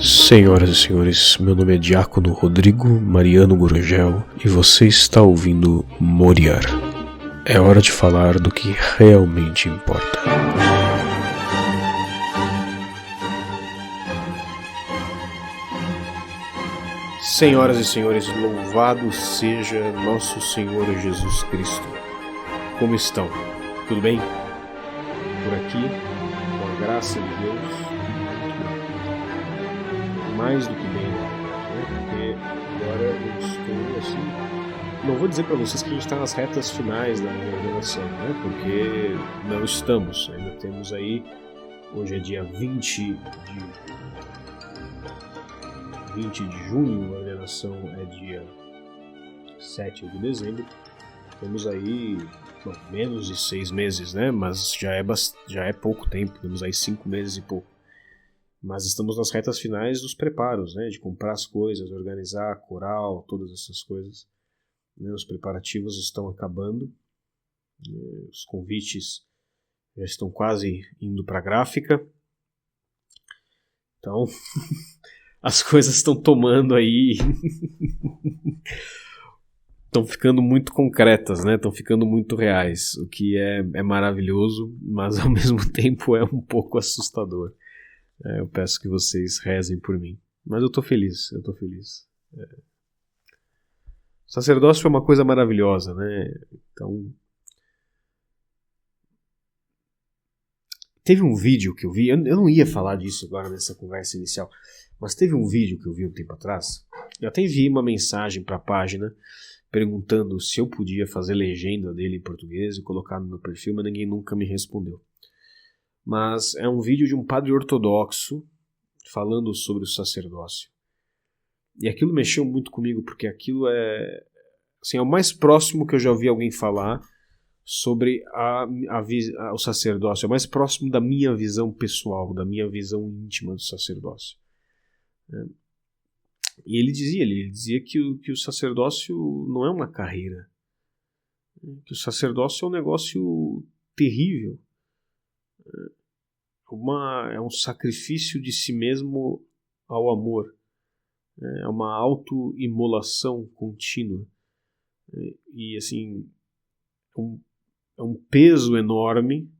Senhoras e senhores, meu nome é Diácono Rodrigo Mariano Gurgel e você está ouvindo Moriar. É hora de falar do que realmente importa. Senhoras e senhores, louvado seja nosso Senhor Jesus Cristo. Como estão? Tudo bem? Por aqui, com a graça de Deus, mais do que bem, né? Porque agora eu estou assim. Não vou dizer para vocês que a gente está nas retas finais da minha ordenação, né? Porque não estamos. Ainda temos aí. Hoje é dia 20 de junho, a ordenação é dia 7 de dezembro. Temos aí menos de 6 meses, né? Mas já é pouco tempo. Temos aí 5 meses e pouco. Mas estamos nas retas finais dos preparos, né? De comprar as coisas, organizar coral, todas essas coisas. Né? Os preparativos estão acabando. Os convites já estão quase indo para a gráfica. Então, as coisas estão tomando aí... estão ficando muito concretas, né? Estão ficando muito reais, o que é maravilhoso, mas ao mesmo tempo é um pouco assustador. Eu peço que vocês rezem por mim. Mas eu tô feliz. O sacerdócio é uma coisa maravilhosa, né? Então... Teve um vídeo que eu vi, eu não ia falar disso agora nessa conversa inicial, mas teve um vídeo que eu vi um tempo atrás. Eu até enviei uma mensagem para a página perguntando se eu podia fazer legenda dele em português e colocar no meu perfil, mas ninguém nunca me respondeu. Mas é um vídeo de um padre ortodoxo falando sobre o sacerdócio. E aquilo mexeu muito comigo, porque aquilo é o mais próximo que eu já ouvi alguém falar sobre o sacerdócio. É o mais próximo da minha visão pessoal, da minha visão íntima do sacerdócio. E ele dizia que o sacerdócio não é uma carreira. Que o sacerdócio é um negócio terrível. É um sacrifício de si mesmo ao amor. É uma autoimolação contínua. E assim, é um peso enorme,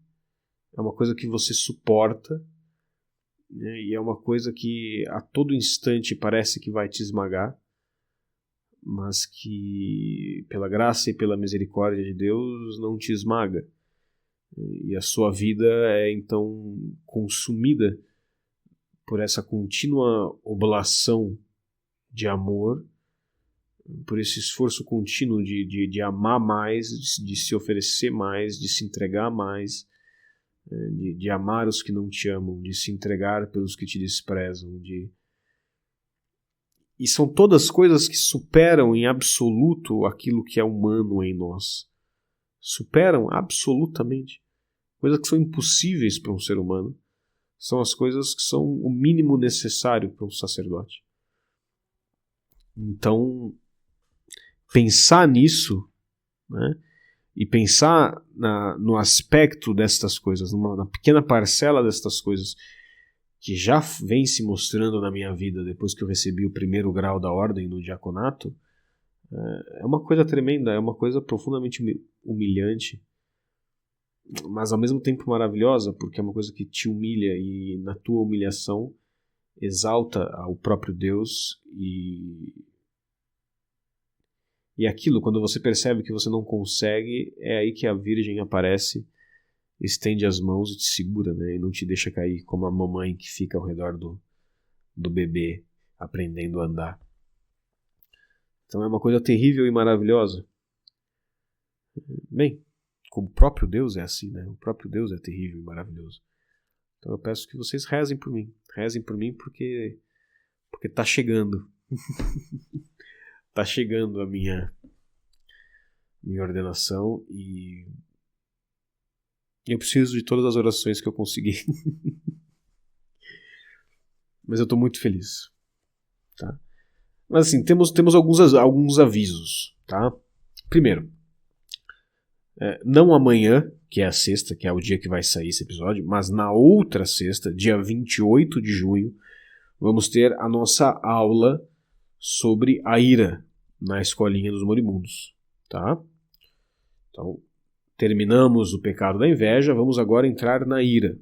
é uma coisa que você suporta, né? E é uma coisa que a todo instante parece que vai te esmagar, mas que pela graça e pela misericórdia de Deus não te esmaga. E a sua vida é então consumida por essa contínua oblação de amor, por esse esforço contínuo de amar mais, de se oferecer mais, de se entregar mais, de amar os que não te amam, de se entregar pelos que te desprezam. E são todas coisas que superam em absoluto aquilo que é humano em nós. Superam absolutamente. Coisas que são impossíveis para um ser humano são as coisas que são o mínimo necessário para um sacerdote. Então, pensar nisso, né, e pensar no aspecto destas coisas, na pequena parcela destas coisas que já vem se mostrando na minha vida depois que eu recebi o primeiro grau da ordem no diaconato, é uma coisa tremenda, é uma coisa profundamente humilhante, mas ao mesmo tempo maravilhosa, porque é uma coisa que te humilha e na tua humilhação exalta ao próprio Deus e aquilo, quando você percebe que você não consegue, é aí que a Virgem aparece, estende as mãos e te segura, né? E não te deixa cair, como a mamãe que fica ao redor do bebê, aprendendo a andar. Então é uma coisa terrível e maravilhosa. Bem, como o próprio Deus é assim, né? O próprio Deus é terrível e maravilhoso. Então eu peço que vocês rezem por mim. Rezem por mim porque tá chegando. Tá chegando a minha ordenação e eu preciso de todas as orações que eu conseguir. Mas eu estou muito feliz. Tá? Mas assim, temos alguns avisos. Tá? Primeiro, não amanhã, que é a sexta, que é o dia que vai sair esse episódio, mas na outra sexta, dia 28 de junho, vamos ter a nossa aula sobre a ira na Escolinha dos Moribundos, tá? Então, terminamos o pecado da inveja, vamos agora entrar na ira.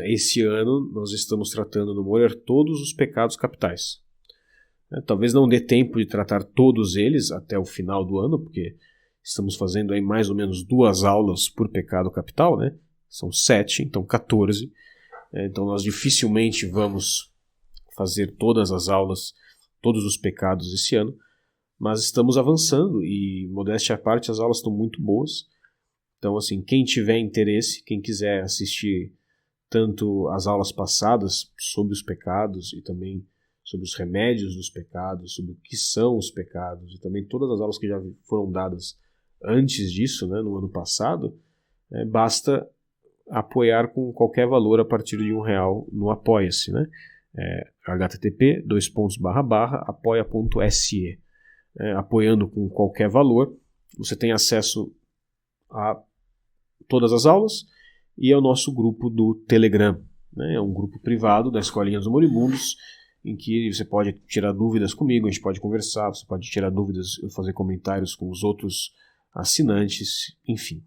Esse ano nós estamos tratando no Morer todos os pecados capitais. Talvez não dê tempo de tratar todos eles até o final do ano, porque estamos fazendo aí mais ou menos 2 aulas por pecado capital, né? São 7, então 14. Então nós dificilmente vamos fazer todas as aulas, todos os pecados esse ano, mas estamos avançando e, modéstia à parte, as aulas estão muito boas. Então, assim, quem tiver interesse, quem quiser assistir tanto as aulas passadas sobre os pecados e também sobre os remédios dos pecados, sobre o que são os pecados, e também todas as aulas que já foram dadas antes disso, né, no ano passado, basta apoiar com qualquer valor a partir de R$1 no Apoia-se, né? http://apoia.se. Apoiando com qualquer valor, você tem acesso a todas as aulas e ao nosso grupo do Telegram. É um grupo privado da Escolinha dos Moribundos, em que você pode tirar dúvidas comigo, a gente pode conversar, você pode tirar dúvidas, fazer comentários com os outros assinantes, enfim.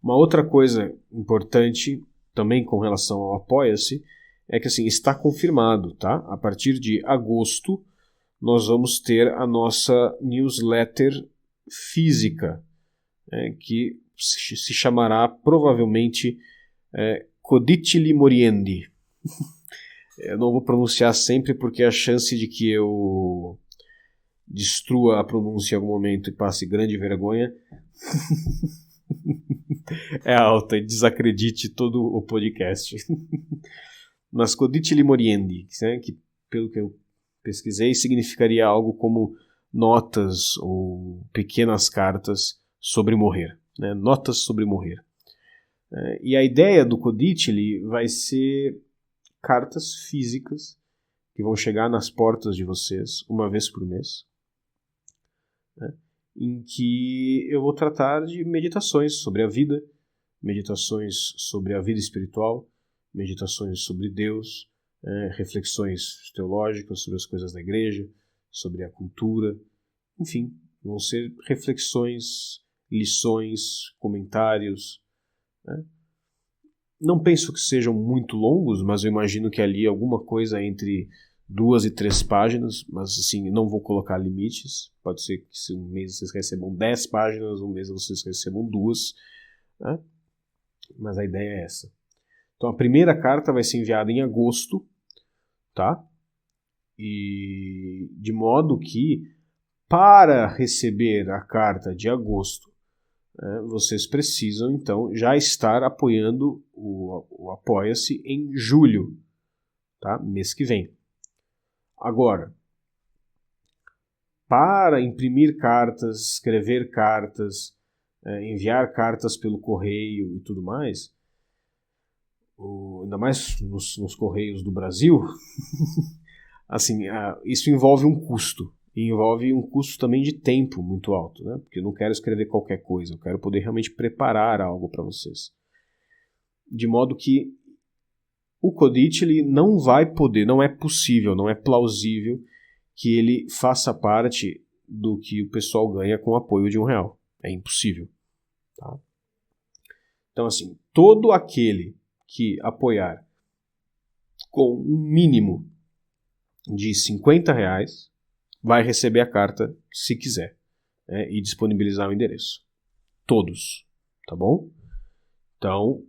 Uma outra coisa importante, também com relação ao Apoia-se, é que assim, está confirmado, tá? A partir de agosto, nós vamos ter a nossa newsletter física, que se chamará provavelmente Codicili Moriendi. Eu não vou pronunciar sempre porque a chance de que eu destrua a pronúncia em algum momento e passe grande vergonha é alta e desacredite todo o podcast. Mas Codicili Moriendi, que pelo que eu pesquisei, significaria algo como notas ou pequenas cartas sobre morrer. Né? Notas sobre morrer. E a ideia do Codicili vai ser cartas físicas que vão chegar nas portas de vocês uma vez por mês, né? Em que eu vou tratar de meditações sobre a vida, meditações sobre a vida espiritual, meditações sobre Deus, reflexões teológicas sobre as coisas da igreja, sobre a cultura, enfim, vão ser reflexões, lições, comentários, né? Não penso que sejam muito longos, mas eu imagino que ali alguma coisa entre 2 e 3 páginas, mas assim, não vou colocar limites. Pode ser que se um mês vocês recebam 10 páginas, um mês vocês recebam 2, né? Mas a ideia é essa. Então a primeira carta vai ser enviada em agosto, tá? E de modo que para receber a carta de agosto, vocês precisam, então, já estar apoiando o Apoia-se em julho, tá? Mês que vem. Agora, para imprimir cartas, escrever cartas, enviar cartas pelo correio e tudo mais, ainda mais nos correios do Brasil, assim, isso envolve um custo. E envolve um custo também de tempo muito alto, né? Porque eu não quero escrever qualquer coisa, eu quero poder realmente preparar algo para vocês. De modo que o Codicili não vai poder, não é possível, não é plausível que ele faça parte do que o pessoal ganha com o apoio de R$1. É impossível. Tá? Então, assim, todo aquele que apoiar com um mínimo de R$50 vai receber a carta se quiser, e disponibilizar o endereço. Todos, tá bom? Então,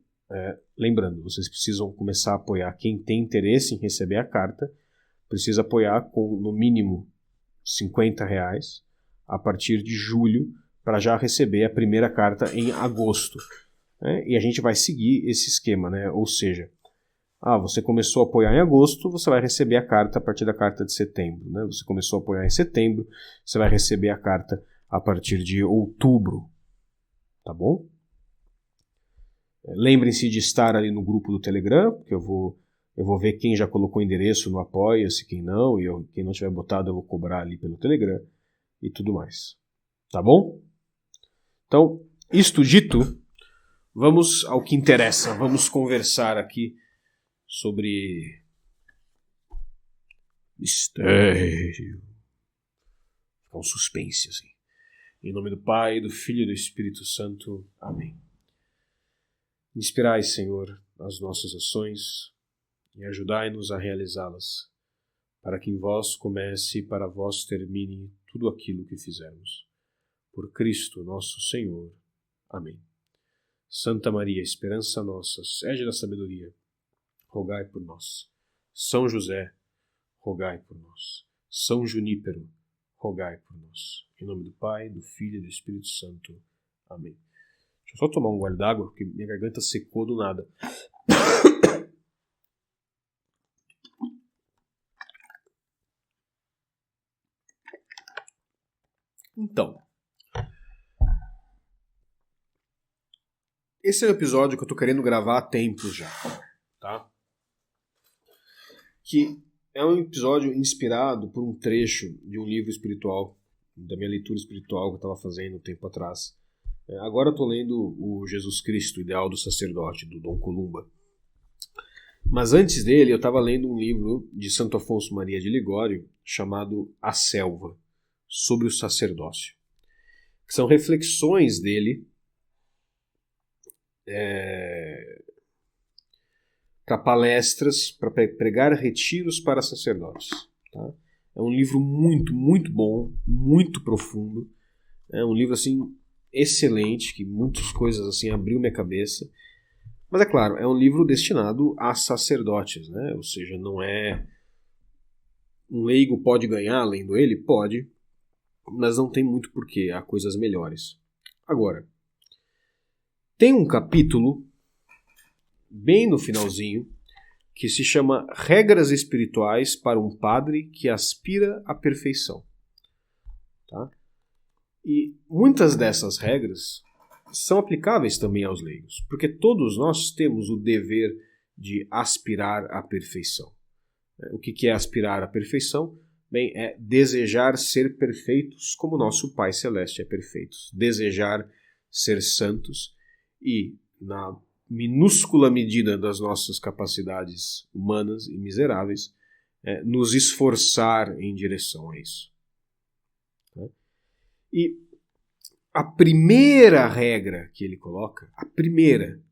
lembrando, vocês precisam começar a apoiar. Quem tem interesse em receber a carta precisa apoiar com, no mínimo, R$50 a partir de julho para já receber a primeira carta em agosto. E a gente vai seguir esse esquema, né? Ou seja, você começou a apoiar em agosto, você vai receber a carta a partir da carta de setembro. Né? Você começou a apoiar em setembro, você vai receber a carta a partir de outubro. Tá bom? Lembrem-se de estar ali no grupo do Telegram, porque eu vou ver quem já colocou endereço no Apoia-se, quem não, e quem não tiver botado eu vou cobrar ali pelo Telegram e tudo mais. Tá bom? Então, isto dito, vamos ao que interessa. Vamos conversar aqui sobre mistério. Fica um suspense assim. Em nome do Pai, do Filho e do Espírito Santo. Amém. Inspirai, Senhor, as nossas ações e ajudai-nos a realizá-las, para que em vós comece e para vós termine tudo aquilo que fizermos. Por Cristo nosso Senhor. Amém. Santa Maria, esperança nossa, sede da sabedoria, rogai por nós. São José, rogai por nós. São Junípero, rogai por nós. Em nome do Pai, do Filho e do Espírito Santo. Amém. Deixa eu só tomar um gole d'água, porque minha garganta secou do nada. Então, esse é um episódio que eu tô querendo gravar há tempo já, tá? Que é um episódio inspirado por um trecho de um livro espiritual, da minha leitura espiritual que eu estava fazendo um tempo atrás. Agora eu estou lendo o Jesus Cristo, Ideal do Sacerdote, do Dom Columba. Mas antes dele eu estava lendo um livro de Santo Afonso Maria de Ligório chamado A Selva, sobre o sacerdócio. Que são reflexões dele para palestras, para pregar retiros para sacerdotes. Tá? É um livro muito, muito bom, muito profundo. É um livro assim excelente, que muitas coisas assim abriu minha cabeça. Mas é claro, é um livro destinado a sacerdotes, né? Ou seja, não é... Um leigo pode ganhar lendo ele? Pode, mas não tem muito porquê, há coisas melhores. Agora, tem um capítulo, bem no finalzinho, que se chama Regras Espirituais para um Padre que Aspira à Perfeição. Tá? E muitas dessas regras são aplicáveis também aos leigos, porque todos nós temos o dever de aspirar à perfeição. O que é aspirar à perfeição? Bem, é desejar ser perfeitos como nosso Pai Celeste é perfeito. Desejar ser santos e, na minúscula medida das nossas capacidades humanas e miseráveis, nos esforçar em direção a isso. E a primeira regra que ele coloca, a primeira,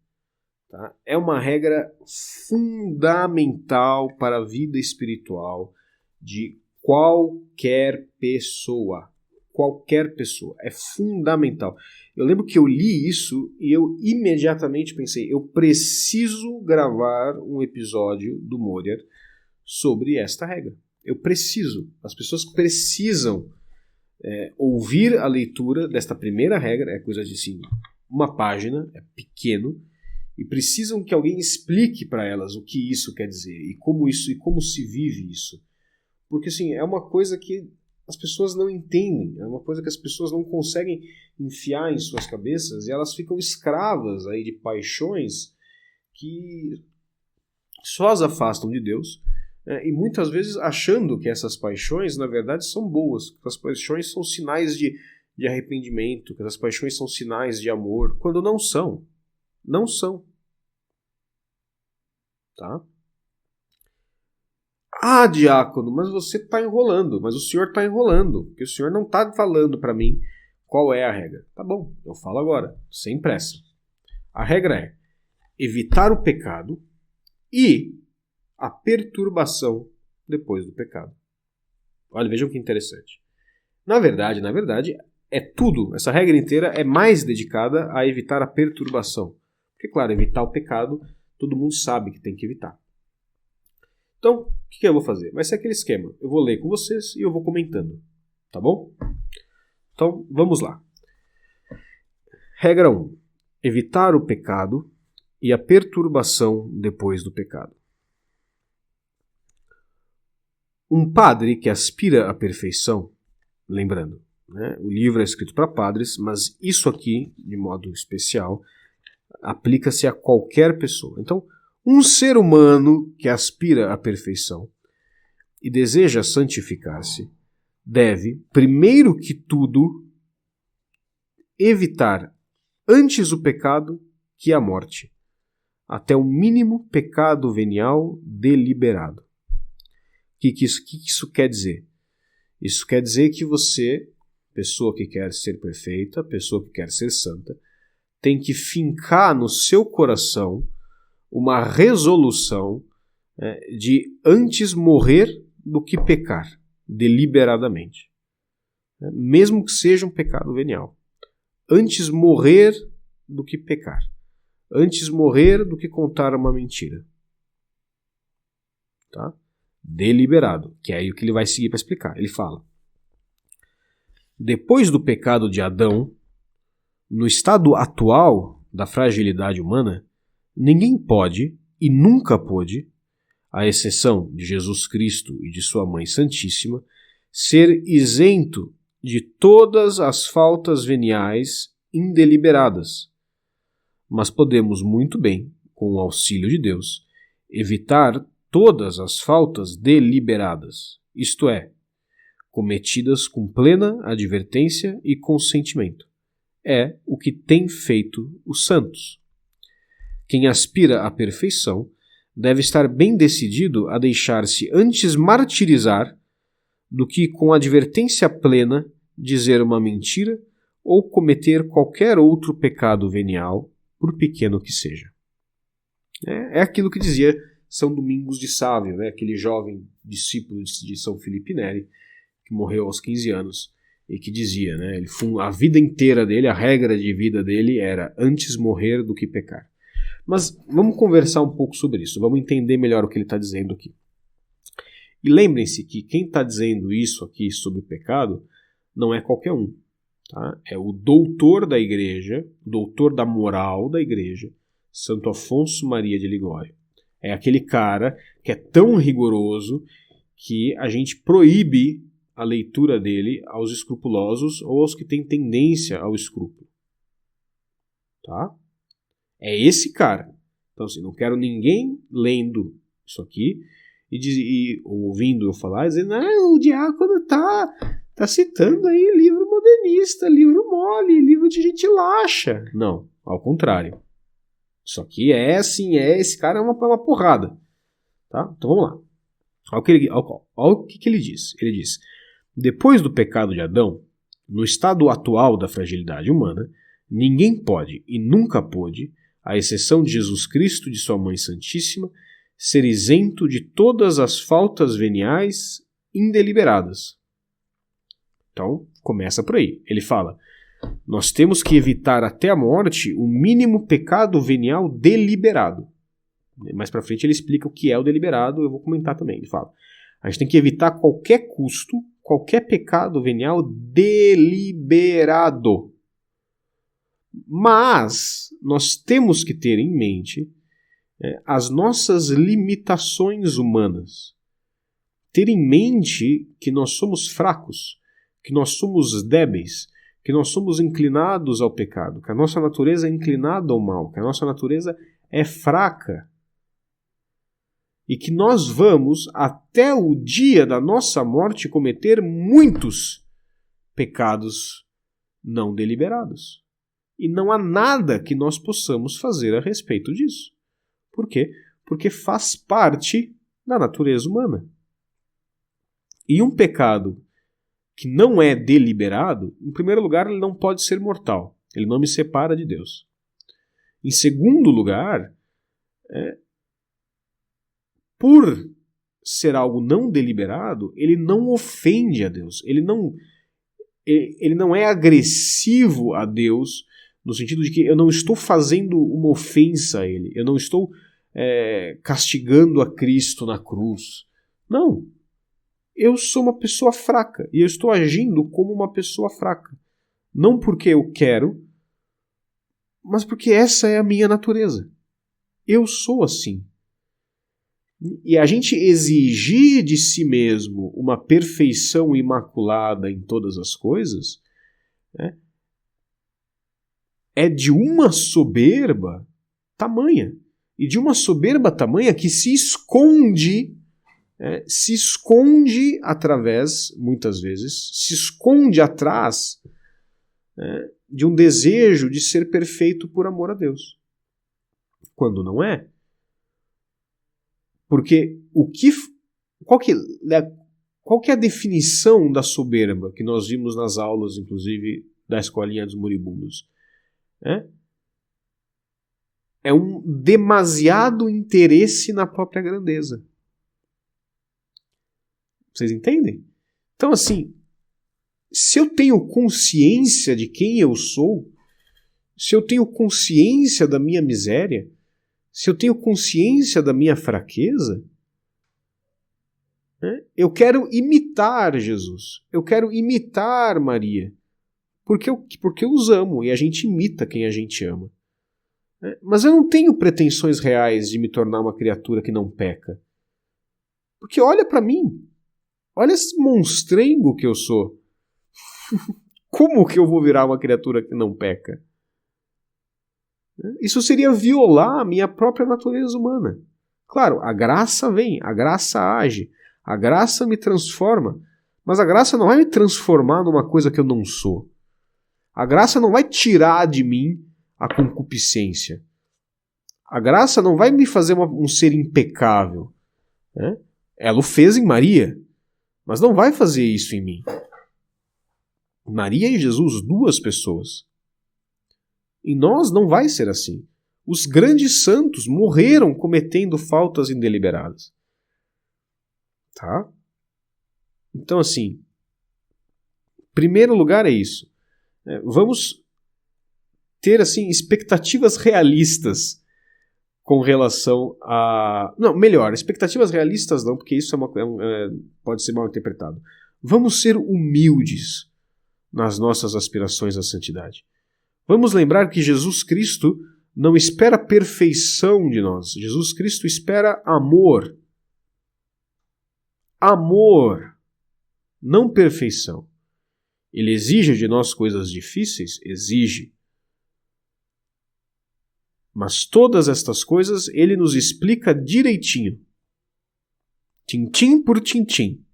tá, é uma regra fundamental para a vida espiritual de qualquer pessoa. Qualquer pessoa. É fundamental. Eu lembro que eu li isso e eu imediatamente pensei, eu preciso gravar um episódio do Moria sobre esta regra. Eu preciso. As pessoas precisam ouvir a leitura desta primeira regra, é coisa de assim, uma página, é pequeno, e precisam que alguém explique para elas o que isso quer dizer e como se vive isso. Porque assim, é uma coisa que as pessoas não entendem, é uma coisa que as pessoas não conseguem enfiar em suas cabeças e elas ficam escravas aí de paixões que só as afastam de Deus. E muitas vezes achando que essas paixões, na verdade, são boas, que as paixões são sinais de arrependimento, que as paixões são sinais de amor, quando não são. Não são. Tá? Ah, diácono, mas você está enrolando, mas o senhor está enrolando, porque o senhor não está falando para mim qual é a regra. Tá bom, eu falo agora, sem pressa. A regra é evitar o pecado e a perturbação depois do pecado. Olha, vejam que interessante. Na verdade, é tudo. Essa regra inteira é mais dedicada a evitar a perturbação. Porque, claro, evitar o pecado, todo mundo sabe que tem que evitar. Então, o que eu vou fazer? Vai ser aquele esquema. Eu vou ler com vocês e eu vou comentando. Tá bom? Então, vamos lá. Regra 1. Evitar o pecado e a perturbação depois do pecado. Um padre que aspira à perfeição, lembrando, né, o livro é escrito para padres, mas isso aqui, de modo especial, aplica-se a qualquer pessoa. Então, um ser humano que aspira à perfeição e deseja santificar-se deve, primeiro que tudo, evitar antes o pecado que a morte. até o mínimo pecado venial deliberado. O que isso quer dizer? Isso quer dizer que você, pessoa que quer ser perfeita, pessoa que quer ser santa, tem que fincar no seu coração uma resolução de antes morrer do que pecar, deliberadamente. Mesmo que seja um pecado venial. Antes morrer do que pecar. Antes morrer do que contar uma mentira. Tá? Deliberado, que é aí o que ele vai seguir para explicar. Ele fala: depois do pecado de Adão, no estado atual da fragilidade humana, ninguém pode e nunca pôde, à exceção de Jesus Cristo e de sua Mãe Santíssima, ser isento de todas as faltas veniais indeliberadas. Mas podemos muito bem, com o auxílio de Deus, evitar todas as faltas deliberadas, isto é, cometidas com plena advertência e consentimento. É o que têm feito os santos. Quem aspira à perfeição deve estar bem decidido a deixar-se antes martirizar do que, com advertência plena, dizer uma mentira ou cometer qualquer outro pecado venial, por pequeno que seja. É aquilo que dizia São Domingos de Sávio, né? Aquele jovem discípulo de São Filipe Neri, que morreu aos 15 anos, e que dizia, né? A vida inteira dele, a regra de vida dele era antes morrer do que pecar. Mas vamos conversar um pouco sobre isso, vamos entender melhor o que ele está dizendo aqui. E lembrem-se que quem está dizendo isso aqui sobre o pecado não é qualquer um. Tá? É o doutor da igreja, doutor da moral da igreja, Santo Afonso Maria de Ligório. É aquele cara que é tão rigoroso que a gente proíbe a leitura dele aos escrupulosos ou aos que têm tendência ao escrúpulo. Tá? É esse cara. Então, assim, não quero ninguém lendo isso aqui e ouvindo eu falar e dizendo: o diácono tá citando aí livro modernista, livro mole, livro de gente laxa. Não, ao contrário. Isso aqui esse cara é uma porrada. Tá? Então vamos lá. Olha o que ele diz. Ele diz: depois do pecado de Adão, no estado atual da fragilidade humana, ninguém pode e nunca pôde, à exceção de Jesus Cristo e de sua Mãe Santíssima, ser isento de todas as faltas veniais indeliberadas. Então, começa por aí. Ele fala: nós temos que evitar até a morte o mínimo pecado venial deliberado. Mais para frente ele explica o que é o deliberado, eu vou comentar também. Ele fala: a gente tem que evitar a qualquer custo, qualquer pecado venial deliberado. Mas nós temos que ter em mente as nossas limitações humanas. Ter em mente que nós somos fracos, que nós somos débeis, que nós somos inclinados ao pecado, que a nossa natureza é inclinada ao mal, que a nossa natureza é fraca. E que nós vamos, até o dia da nossa morte, cometer muitos pecados não deliberados. E não há nada que nós possamos fazer a respeito disso. Por quê? Porque faz parte da natureza humana. E um pecado que não é deliberado, em primeiro lugar, ele não pode ser mortal. Ele não me separa de Deus. Em segundo lugar, por ser algo não deliberado, ele não ofende a Deus. Ele não é agressivo a Deus, no sentido de que eu não estou fazendo uma ofensa a Ele. Eu não estou castigando a Cristo na cruz. Não. Eu sou uma pessoa fraca e eu estou agindo como uma pessoa fraca. Não porque eu quero, mas porque essa é a minha natureza. Eu sou assim. E a gente exigir de si mesmo uma perfeição imaculada em todas as coisas é de uma soberba tamanha. E de uma soberba tamanha que se esconde através, muitas vezes, se esconde atrás de um desejo de ser perfeito por amor a Deus. quando não é. Porque qual que é a definição da soberba que nós vimos nas aulas, inclusive, da Escolinha dos Moribundos? É um demasiado interesse na própria grandeza. Vocês entendem? Então, assim, se eu tenho consciência de quem eu sou, se eu tenho consciência da minha miséria, se eu tenho consciência da minha fraqueza, eu quero imitar Jesus, eu quero imitar Maria, porque eu os amo e a gente imita quem a gente ama. Mas eu não tenho pretensões reais de me tornar uma criatura que não peca. Porque olha para mim, olha esse monstrengo que eu sou. Como que eu vou virar uma criatura que não peca? Isso seria violar a minha própria natureza humana. Claro, a graça vem, a graça age, a graça me transforma, mas a graça não vai me transformar numa coisa que eu não sou. A graça não vai tirar de mim a concupiscência. A graça não vai me fazer um ser impecável. Ela o fez em Maria, mas não vai fazer isso em mim. Maria e Jesus, duas pessoas. Em nós não vai ser assim. Os grandes santos morreram cometendo faltas indeliberadas. Tá? Então, assim, em primeiro lugar é isso. Vamos ter, assim, expectativas realistas com relação a... Não, melhor, expectativas realistas não, porque isso pode ser mal interpretado. Vamos ser humildes nas nossas aspirações à santidade. Vamos lembrar que Jesus Cristo não espera perfeição de nós. Jesus Cristo espera amor. Amor, não perfeição. Ele exige de nós coisas difíceis? Exige. Mas todas estas coisas ele nos explica direitinho. Tintim por tintim.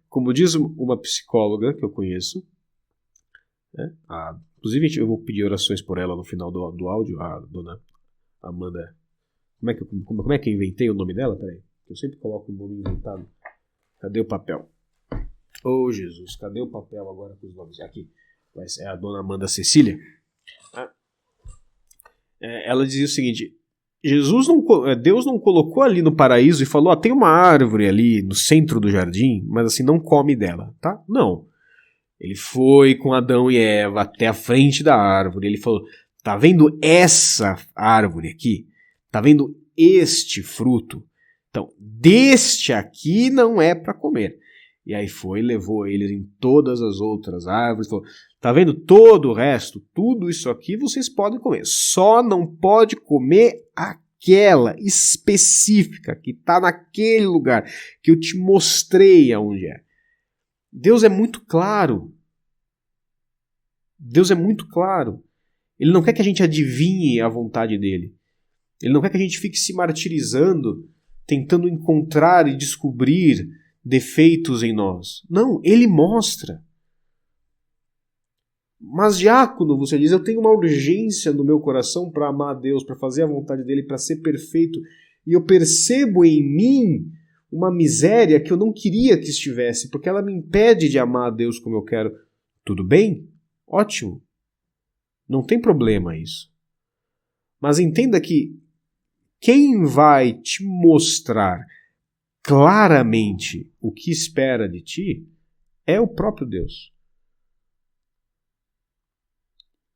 Como diz uma psicóloga que eu conheço, inclusive eu vou pedir orações por ela no final do áudio, a dona Amanda. Como é que eu inventei o nome dela? Peraí, eu sempre coloco o nome inventado. Cadê o papel? Oh, Jesus, cadê o papel agora com os nomes? Aqui, é a dona Amanda Cecília. Ela dizia o seguinte: Deus não colocou ali no paraíso e falou, tem uma árvore ali no centro do jardim, mas assim, não come dela, tá? Não. Ele foi com Adão e Eva até a frente da árvore, ele falou, tá vendo essa árvore aqui? Tá vendo este fruto? Então, deste aqui não é para comer. E aí levou eles em todas as outras árvores, falou, tá vendo todo o resto? Tudo isso aqui vocês podem comer. Só não pode comer aquela específica que está naquele lugar que eu te mostrei aonde é. Deus é muito claro. Deus é muito claro. Ele não quer que a gente adivinhe a vontade dele. Ele não quer que a gente fique se martirizando, tentando encontrar e descobrir defeitos em nós. Não, ele mostra. Mas, diácono, você diz, eu tenho uma urgência no meu coração para amar a Deus, para fazer a vontade dele, para ser perfeito, e eu percebo em mim uma miséria que eu não queria que estivesse, porque ela me impede de amar a Deus como eu quero. Tudo bem? Ótimo. Não tem problema isso. Mas entenda que quem vai te mostrar claramente o que espera de ti é o próprio Deus.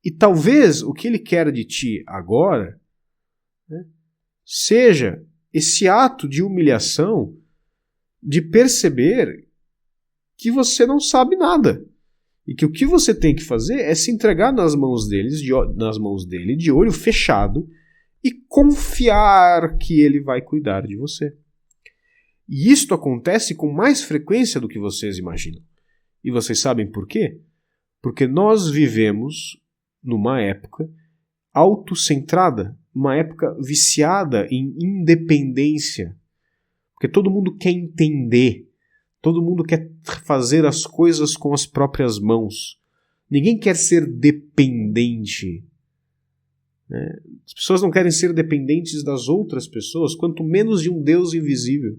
E talvez o que ele quer de ti agora, seja esse ato de humilhação, de perceber que você não sabe nada. E que o que você tem que fazer é se entregar nas mãos dele de olho fechado e confiar que ele vai cuidar de você. E isto acontece com mais frequência do que vocês imaginam. E vocês sabem por quê? Porque nós vivemos numa época autocentrada, uma época viciada em independência. Porque todo mundo quer entender, todo mundo quer fazer as coisas com as próprias mãos. Ninguém quer ser dependente. né? As pessoas não querem ser dependentes das outras pessoas, quanto menos de um Deus invisível.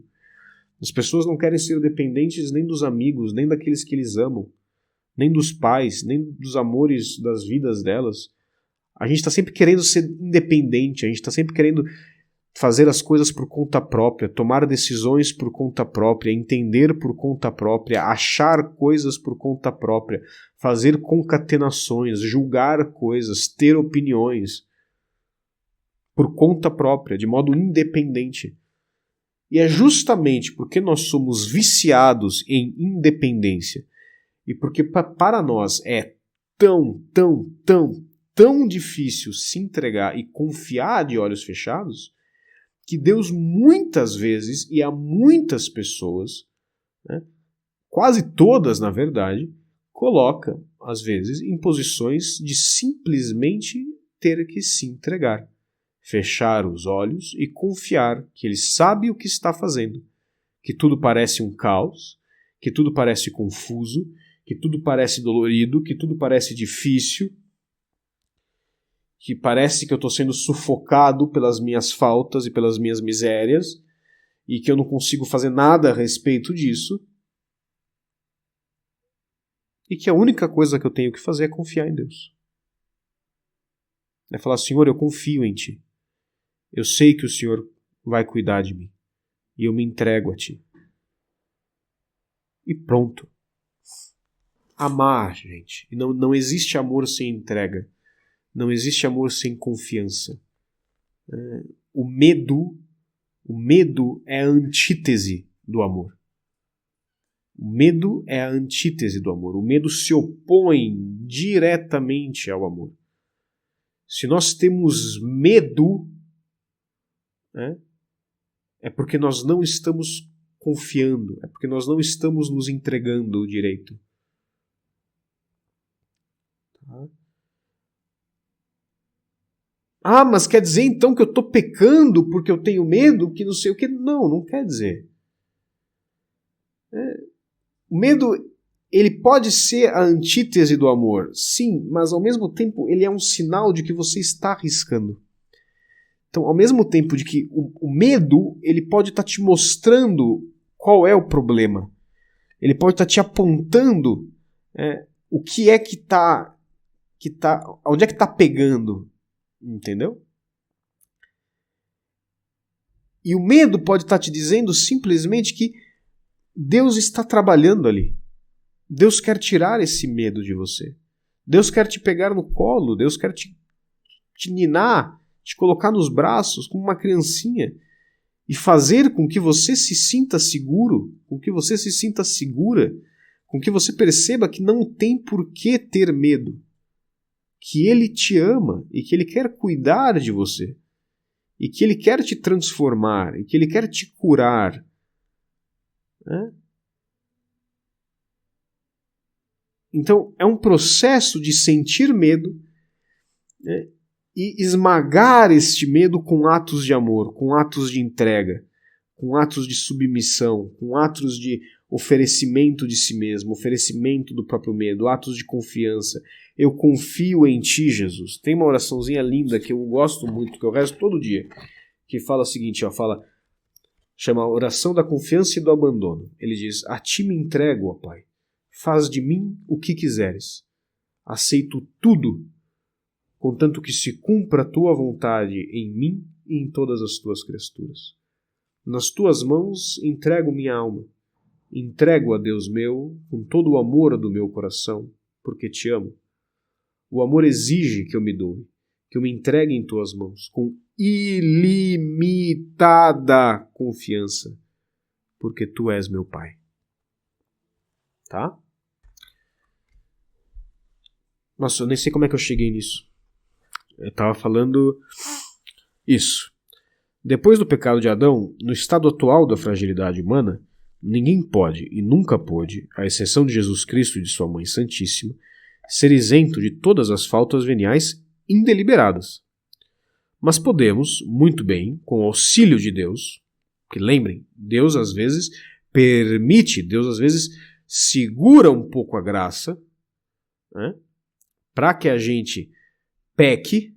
As pessoas não querem ser dependentes nem dos amigos, nem daqueles que eles amam, nem dos pais, nem dos amores das vidas delas. A gente está sempre querendo ser independente, a gente está sempre querendo fazer as coisas por conta própria, tomar decisões por conta própria, entender por conta própria, achar coisas por conta própria, fazer concatenações, julgar coisas, ter opiniões por conta própria, de modo independente. E é justamente porque nós somos viciados em independência e porque para nós é tão difícil se entregar e confiar de olhos fechados, que Deus muitas vezes e a muitas pessoas, né, quase todas na verdade, coloca às vezes em posições de simplesmente ter que se entregar, fechar os olhos e confiar que Ele sabe o que está fazendo, que tudo parece um caos, que tudo parece confuso, que tudo parece dolorido, que tudo parece difícil, que parece que eu estou sendo sufocado pelas minhas faltas e pelas minhas misérias e que eu não consigo fazer nada a respeito disso e que a única coisa que eu tenho que fazer é confiar em Deus. É falar, Senhor, eu confio em Ti. Eu sei que o Senhor vai cuidar de mim e eu me entrego a Ti. E pronto. Amar, gente. E não existe amor sem entrega. Não existe amor sem confiança. O medo é a antítese do amor. O medo é a antítese do amor. O medo se opõe diretamente ao amor. Se nós temos medo, é porque nós não estamos confiando, é porque nós não estamos nos entregando direito. Tá? Ah, mas quer dizer então que eu estou pecando porque eu tenho medo, que não sei o que? Não, não quer dizer. O medo, ele pode ser a antítese do amor, sim, mas ao mesmo tempo ele é um sinal de que você está arriscando. Então, ao mesmo tempo de que o medo, ele pode estar te mostrando qual é o problema. Ele pode estar te apontando o que é que está, onde é que está pegando. Entendeu? E o medo pode estar te dizendo simplesmente que Deus está trabalhando ali. Deus quer tirar esse medo de você. Deus quer te pegar no colo, Deus quer te ninar, te colocar nos braços como uma criancinha e fazer com que você se sinta seguro, com que você se sinta segura, com que você perceba que não tem por que ter medo. Que Ele te ama e que Ele quer cuidar de você e que Ele quer te transformar e que Ele quer te curar. Então, é um processo de sentir medo e esmagar este medo com atos de amor, com atos de entrega, com atos de submissão, com atos de oferecimento de si mesmo, oferecimento do próprio medo, atos de confiança. Eu confio em Ti, Jesus. Tem uma oraçãozinha linda que eu gosto muito, que eu rezo todo dia, que fala o seguinte, chama a oração da confiança e do abandono. Ele diz, a Ti me entrego, ó Pai. Faz de mim o que quiseres. Aceito tudo, contanto que se cumpra a Tua vontade em mim e em todas as Tuas criaturas. Nas Tuas mãos entrego minha alma. Entrego a Deus meu com todo o amor do meu coração, porque Te amo. O amor exige que eu me doe, que eu me entregue em Tuas mãos, com ilimitada confiança, porque Tu és meu Pai. Tá? Nossa, eu nem sei como é que eu cheguei nisso. Eu estava falando isso. Depois do pecado de Adão, no estado atual da fragilidade humana, ninguém pode e nunca pôde, à exceção de Jesus Cristo e de sua Mãe Santíssima, ser isento de todas as faltas veniais indeliberadas. Mas podemos, muito bem, com o auxílio de Deus, que lembrem, Deus às vezes permite, Deus às vezes segura um pouco a graça, para que a gente peque,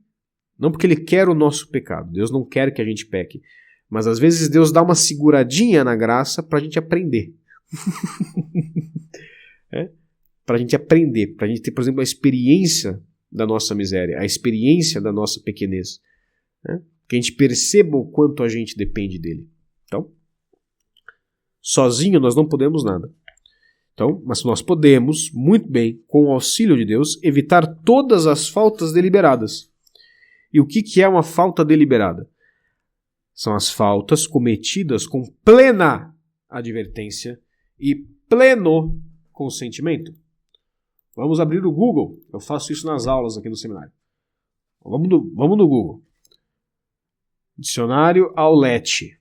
Não porque Ele quer o nosso pecado. Deus não quer que a gente peque. Mas às vezes Deus dá uma seguradinha na graça para a gente aprender. Para a gente aprender. Para a gente ter, por exemplo, a experiência da nossa miséria. A experiência da nossa pequenez. Que a gente perceba o quanto a gente depende dele. Então, sozinho nós não podemos nada. Então, mas nós podemos, muito bem, com o auxílio de Deus, evitar todas as faltas deliberadas. E o que é uma falta deliberada? São as faltas cometidas com plena advertência e pleno consentimento. Vamos abrir o Google. Eu faço isso nas aulas aqui no seminário. Vamos no Google. Dicionário Aulete.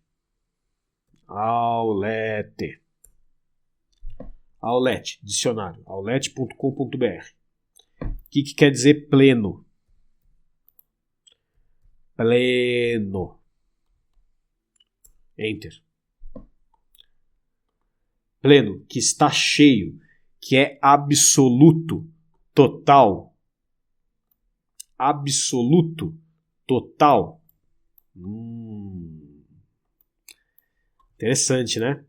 Aulete, dicionário. aulete.com.br. O que quer dizer pleno? Pleno. Enter. Pleno, que está cheio, que é absoluto, total. Absoluto, total. Interessante, né?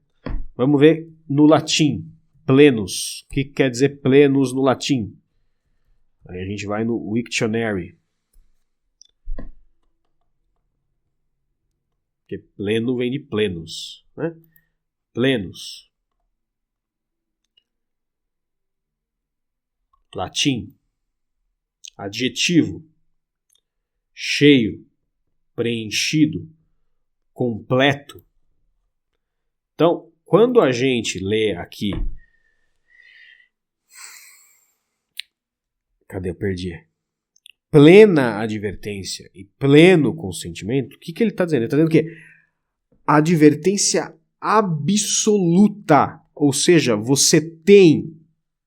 Vamos ver no latim. Plenus. O que quer dizer plenus no latim? Aí a gente vai no Wiktionary. Porque pleno vem de plenus, né? Plenus. Latim. Adjetivo. Cheio. Preenchido. Completo. Então, quando a gente lê aqui... Cadê? Eu perdi. Plena advertência e pleno consentimento, o que ele está dizendo? Ele está dizendo que advertência absoluta, ou seja, você tem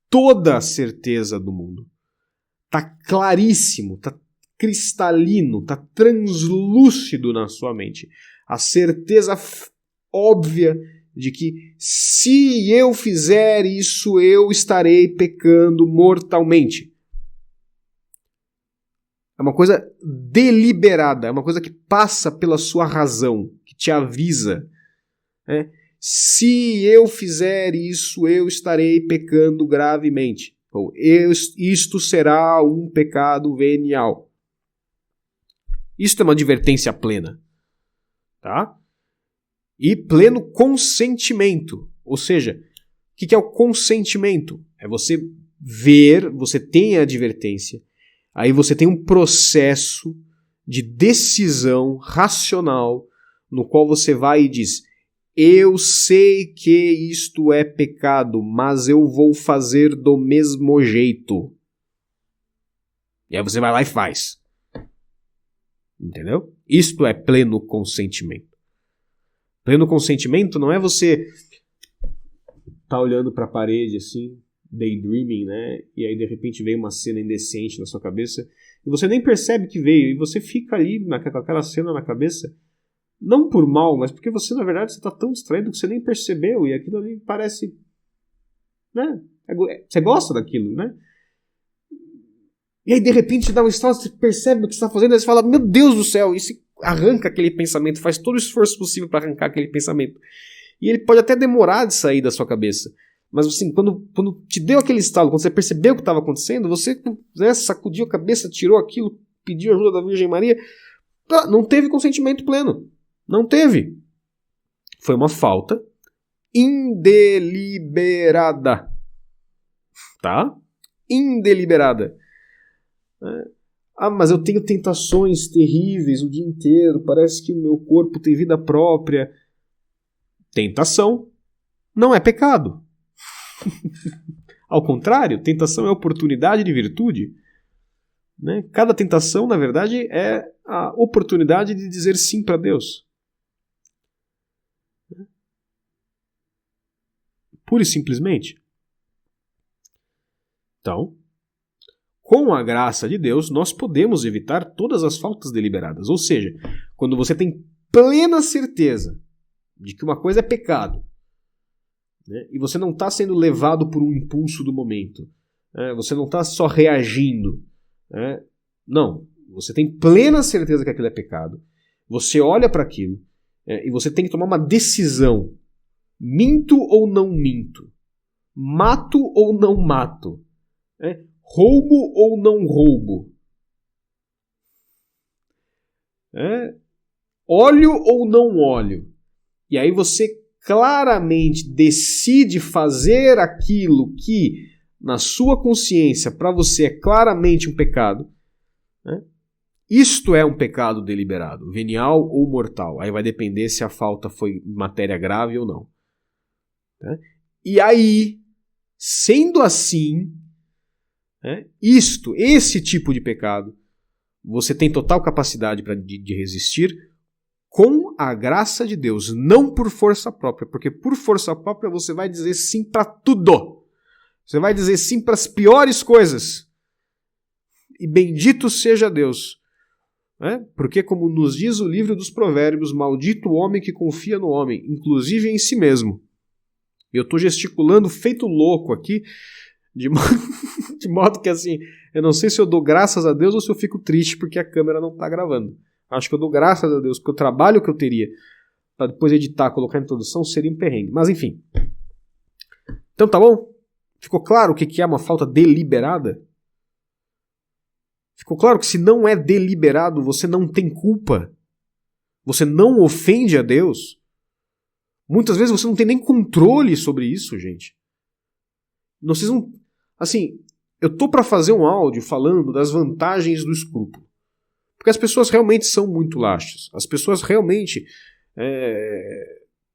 toda a certeza do mundo. Está claríssimo, está cristalino, está translúcido na sua mente. A certeza óbvia de que se eu fizer isso, eu estarei pecando mortalmente. É uma coisa deliberada, é uma coisa que passa pela sua razão, que te avisa. Se eu fizer isso, eu estarei pecando gravemente. Ou isto será um pecado venial. Isto é uma advertência plena. Tá? E pleno consentimento. Ou seja, o que é o consentimento? É você ver, você tem a advertência, aí você tem um processo de decisão racional no qual você vai e diz: eu sei que isto é pecado, mas eu vou fazer do mesmo jeito. E aí você vai lá e faz. Entendeu? Isto é pleno consentimento. Pleno consentimento não é você tá olhando para a parede assim, daydreaming, né? E aí de repente vem uma cena indecente na sua cabeça e você nem percebe que veio e você fica ali com aquela cena na cabeça, não por mal, mas porque você na verdade está tão distraído que você nem percebeu e aquilo ali parece, né? Você gosta daquilo, né? E aí de repente dá um estalo, você percebe o que você está fazendo e você fala: meu Deus do céu, e você arranca aquele pensamento, faz todo o esforço possível para arrancar aquele pensamento. E ele pode até demorar de sair da sua cabeça. Mas assim, quando te deu aquele estalo, quando você percebeu o que estava acontecendo, você, né, sacudiu a cabeça, tirou aquilo, pediu ajuda da Virgem Maria. Não teve consentimento pleno. Não teve. Foi uma falta indeliberada. Tá? Indeliberada. Mas eu tenho tentações terríveis o dia inteiro, parece que o meu corpo tem vida própria. Tentação não é pecado. Ao contrário, tentação é oportunidade de virtude. Né? Cada tentação, na verdade, é a oportunidade de dizer sim para Deus. Pura e simplesmente. Então, com a graça de Deus, nós podemos evitar todas as faltas deliberadas. Ou seja, quando você tem plena certeza de que uma coisa é pecado, né, e você não está sendo levado por um impulso do momento, você não está só reagindo, não, Você tem plena certeza que aquilo é pecado. Você olha para aquilo e você tem que tomar uma decisão. Minto ou não minto? Mato ou não mato? Roubo ou não roubo? Olho ou não olho? E aí você claramente decide fazer aquilo que, na sua consciência, para você é claramente um pecado. Isto é um pecado deliberado, venial ou mortal. Aí vai depender se a falta foi matéria grave ou não. E aí, sendo assim, esse tipo de pecado, você tem total capacidade de resistir com a graça de Deus, não por força própria, porque por força própria você vai dizer sim para tudo. Você vai dizer sim para as piores coisas. E bendito seja Deus. Porque, como nos diz o livro dos Provérbios, maldito o homem que confia no homem, inclusive em si mesmo. Eu estou gesticulando feito louco aqui, de modo que assim, eu não sei se eu dou graças a Deus ou se eu fico triste porque a câmera não está gravando. Acho que eu dou graças a Deus, porque o trabalho que eu teria para depois editar, colocar a introdução, seria um perrengue. Mas enfim. Então tá bom? Ficou claro o que é uma falta deliberada? Ficou claro que se não é deliberado, você não tem culpa? Você não ofende a Deus? Muitas vezes você não tem nem controle sobre isso, gente. Vocês não... Assim, eu tô para fazer um áudio falando das vantagens do escrúpulo. Porque as pessoas realmente são muito laxas. As pessoas realmente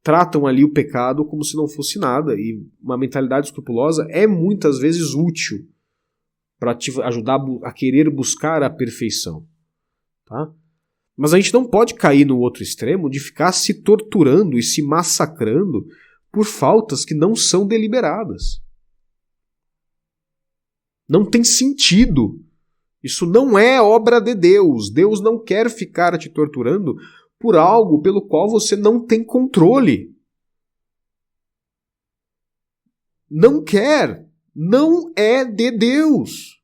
tratam ali o pecado como se não fosse nada. E uma mentalidade escrupulosa é muitas vezes útil para te ajudar a querer buscar a perfeição. Tá? Mas a gente não pode cair no outro extremo de ficar se torturando e se massacrando por faltas que não são deliberadas. Não tem sentido. Isso não é obra de Deus. Deus não quer ficar te torturando por algo pelo qual você não tem controle. Não quer. Não é de Deus.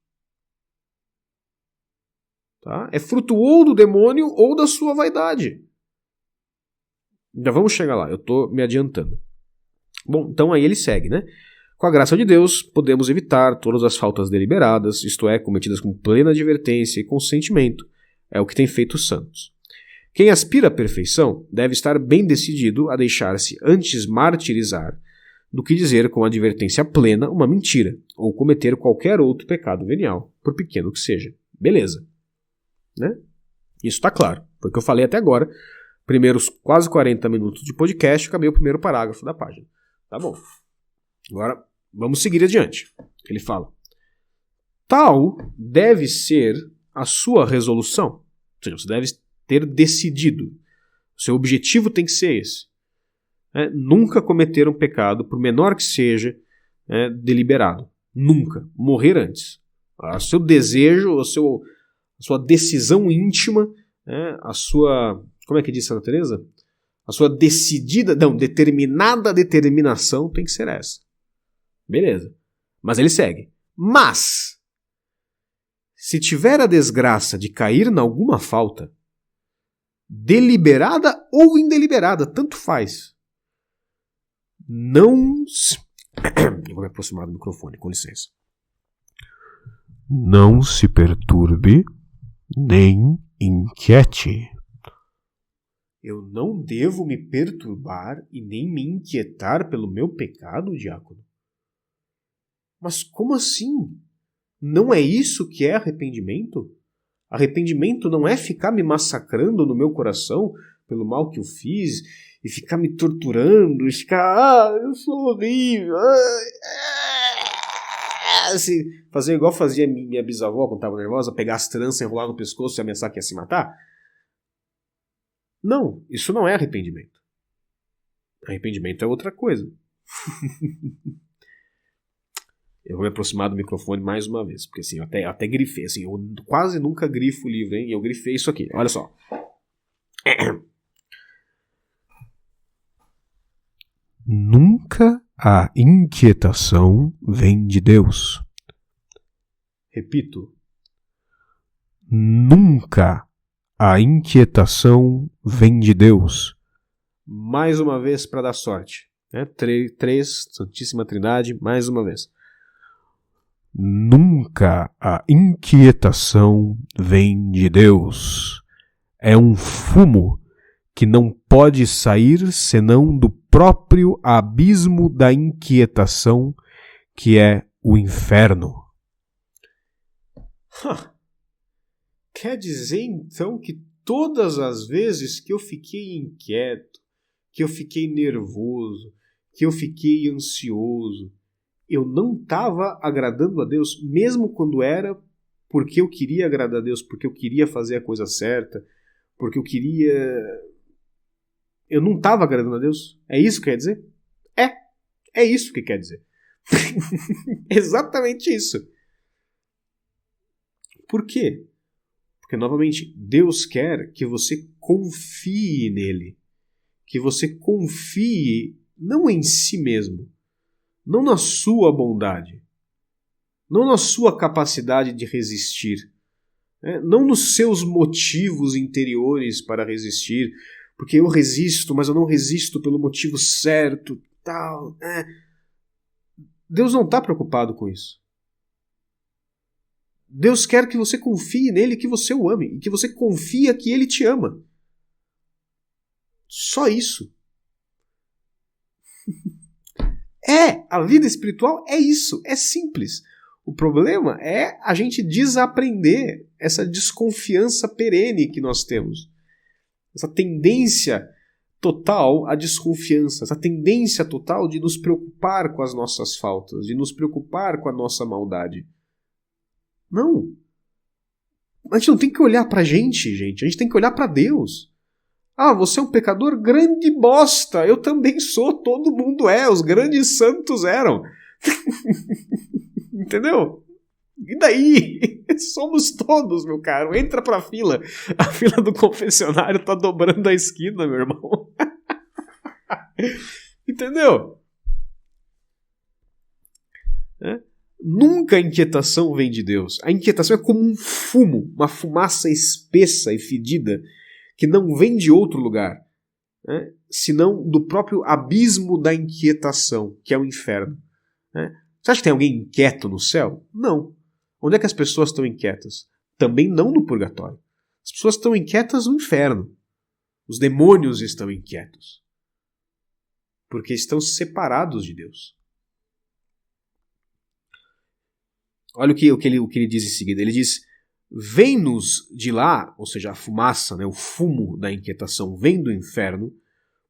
Tá? É fruto ou do demônio ou da sua vaidade. Já vamos chegar lá. Eu estou me adiantando. Bom, então aí ele segue, né? Com a graça de Deus, podemos evitar todas as faltas deliberadas, isto é, cometidas com plena advertência e consentimento. É o que tem feito os santos. Quem aspira à perfeição deve estar bem decidido a deixar-se antes martirizar do que dizer com advertência plena uma mentira, ou cometer qualquer outro pecado venial, por pequeno que seja. Beleza. Né? Isso está claro. Foi o que eu falei até agora. Primeiros quase 40 minutos de podcast, acabei o primeiro parágrafo da página. Tá bom. Agora, vamos seguir adiante. Ele fala: tal deve ser a sua resolução. Ou seja, você deve ter decidido. O seu objetivo tem que ser esse. Nunca cometer um pecado, por menor que seja, deliberado. Nunca. Morrer antes. O seu desejo, a sua decisão íntima, a sua... Como é que diz Santa Teresa? A sua determinada determinação tem que ser essa. Beleza. Mas ele segue. Mas, se tiver a desgraça de cair em alguma falta, deliberada ou indeliberada, tanto faz, não... Eu vou me aproximar do microfone, com licença. Não se perturbe, nem inquiete. Eu não devo me perturbar e nem me inquietar pelo meu pecado, diácono? Mas como assim? Não é isso que é arrependimento? Arrependimento não é ficar me massacrando no meu coração pelo mal que eu fiz e ficar me torturando e ficar, eu sou horrível. Assim, fazer igual fazia minha bisavó quando estava nervosa, pegar as tranças, enrolar no pescoço e ameaçar que ia se matar. Não, isso não é arrependimento. Arrependimento é outra coisa. Eu vou me aproximar do microfone mais uma vez, porque assim, eu até grifei, assim, eu quase nunca grifo o livro, hein? Eu grifei isso aqui, olha só. Nunca a inquietação vem de Deus. Repito. Nunca a inquietação vem de Deus. Mais uma vez para dar sorte. Três, Santíssima Trindade, mais uma vez. Nunca a inquietação vem de Deus. É um fumo que não pode sair senão do próprio abismo da inquietação, que é o inferno. Quer dizer, então, que todas as vezes que eu fiquei inquieto, que eu fiquei nervoso, que eu fiquei ansioso, eu não estava agradando a Deus, mesmo quando era porque eu queria agradar a Deus, porque eu queria fazer a coisa certa, porque eu queria... Eu não estava agradando a Deus? É isso que quer dizer? É isso que quer dizer. Exatamente isso. Por quê? Porque, novamente, Deus quer que você confie nele. Que você confie não em si mesmo, não na sua bondade, não na sua capacidade de resistir, não nos seus motivos interiores para resistir, porque eu resisto, mas eu não resisto pelo motivo certo, tal. Deus não está preocupado com isso. Deus quer que você confie nele, que você o ame, e que você confia que ele te ama. Só isso. A vida espiritual é isso, é simples. O problema é a gente desaprender essa desconfiança perene que nós temos. Essa tendência total à desconfiança, essa tendência total de nos preocupar com as nossas faltas, de nos preocupar com a nossa maldade. Não. A gente não tem que olhar pra gente. A gente tem que olhar pra Deus. Você é um pecador? Grande bosta! Eu também sou, todo mundo é, os grandes santos eram. Entendeu? E daí? Somos todos, meu caro. Entra pra fila. A fila do confessionário tá dobrando a esquina, meu irmão. Entendeu? Nunca a inquietação vem de Deus. A inquietação é como um fumo, uma fumaça espessa e fedida, que não vem de outro lugar, senão do próprio abismo da inquietação, que é o inferno. Você acha que tem alguém inquieto no céu? Não. Onde é que as pessoas estão inquietas? Também não no purgatório. As pessoas estão inquietas no inferno. Os demônios estão inquietos. Porque estão separados de Deus. Olha o que ele diz em seguida. Ele diz: vem-nos de lá, ou seja, a fumaça, o fumo da inquietação vem do inferno,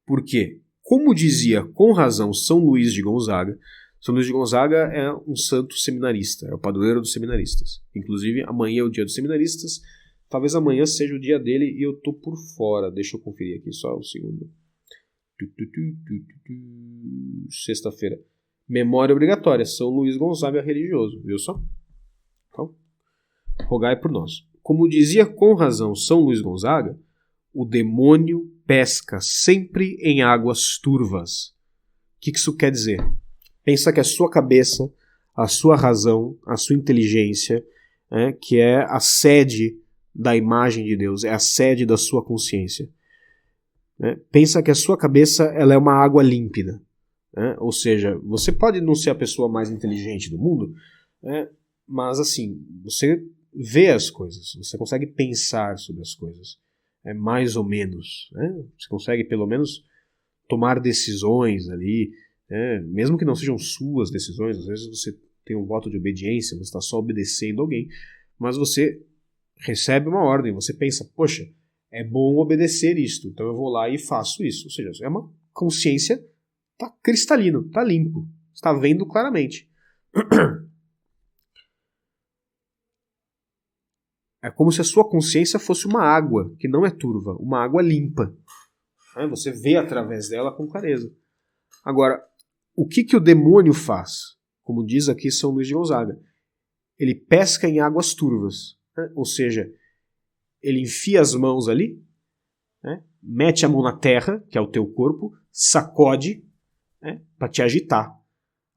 porque, como dizia com razão São Luís de Gonzaga, São Luís de Gonzaga é um santo seminarista, é o padroeiro dos seminaristas. Inclusive, amanhã é o dia dos seminaristas, talvez amanhã seja o dia dele e eu tô por fora. Deixa eu conferir aqui só um segundo. Sexta-feira. Memória obrigatória, São Luís Gonzaga religioso, viu só? Então, rogai por nós. Como dizia com razão São Luís Gonzaga, o demônio pesca sempre em águas turvas. O que isso quer dizer? Pensa que a sua cabeça, a sua razão, a sua inteligência, que é a sede da imagem de Deus, é a sede da sua consciência. Pensa que a sua cabeça ela é uma água límpida. Ou seja, você pode não ser a pessoa mais inteligente do mundo, mas assim, você vê as coisas, você consegue pensar sobre as coisas, mais ou menos. Você consegue pelo menos tomar decisões ali, mesmo que não sejam suas decisões. Às vezes você tem um voto de obediência, você está só obedecendo alguém, mas você recebe uma ordem, você pensa, poxa, é bom obedecer isto, então eu vou lá e faço isso. Ou seja, é uma consciência. Está cristalino, está limpo, está vendo claramente. É como se a sua consciência fosse uma água, que não é turva, uma água limpa. Você vê através dela com clareza. Agora, o que o demônio faz? Como diz aqui São Luís de Gonzaga, ele pesca em águas turvas. Ou seja, ele enfia as mãos ali, mete a mão na terra, que é o teu corpo, sacode, para te agitar.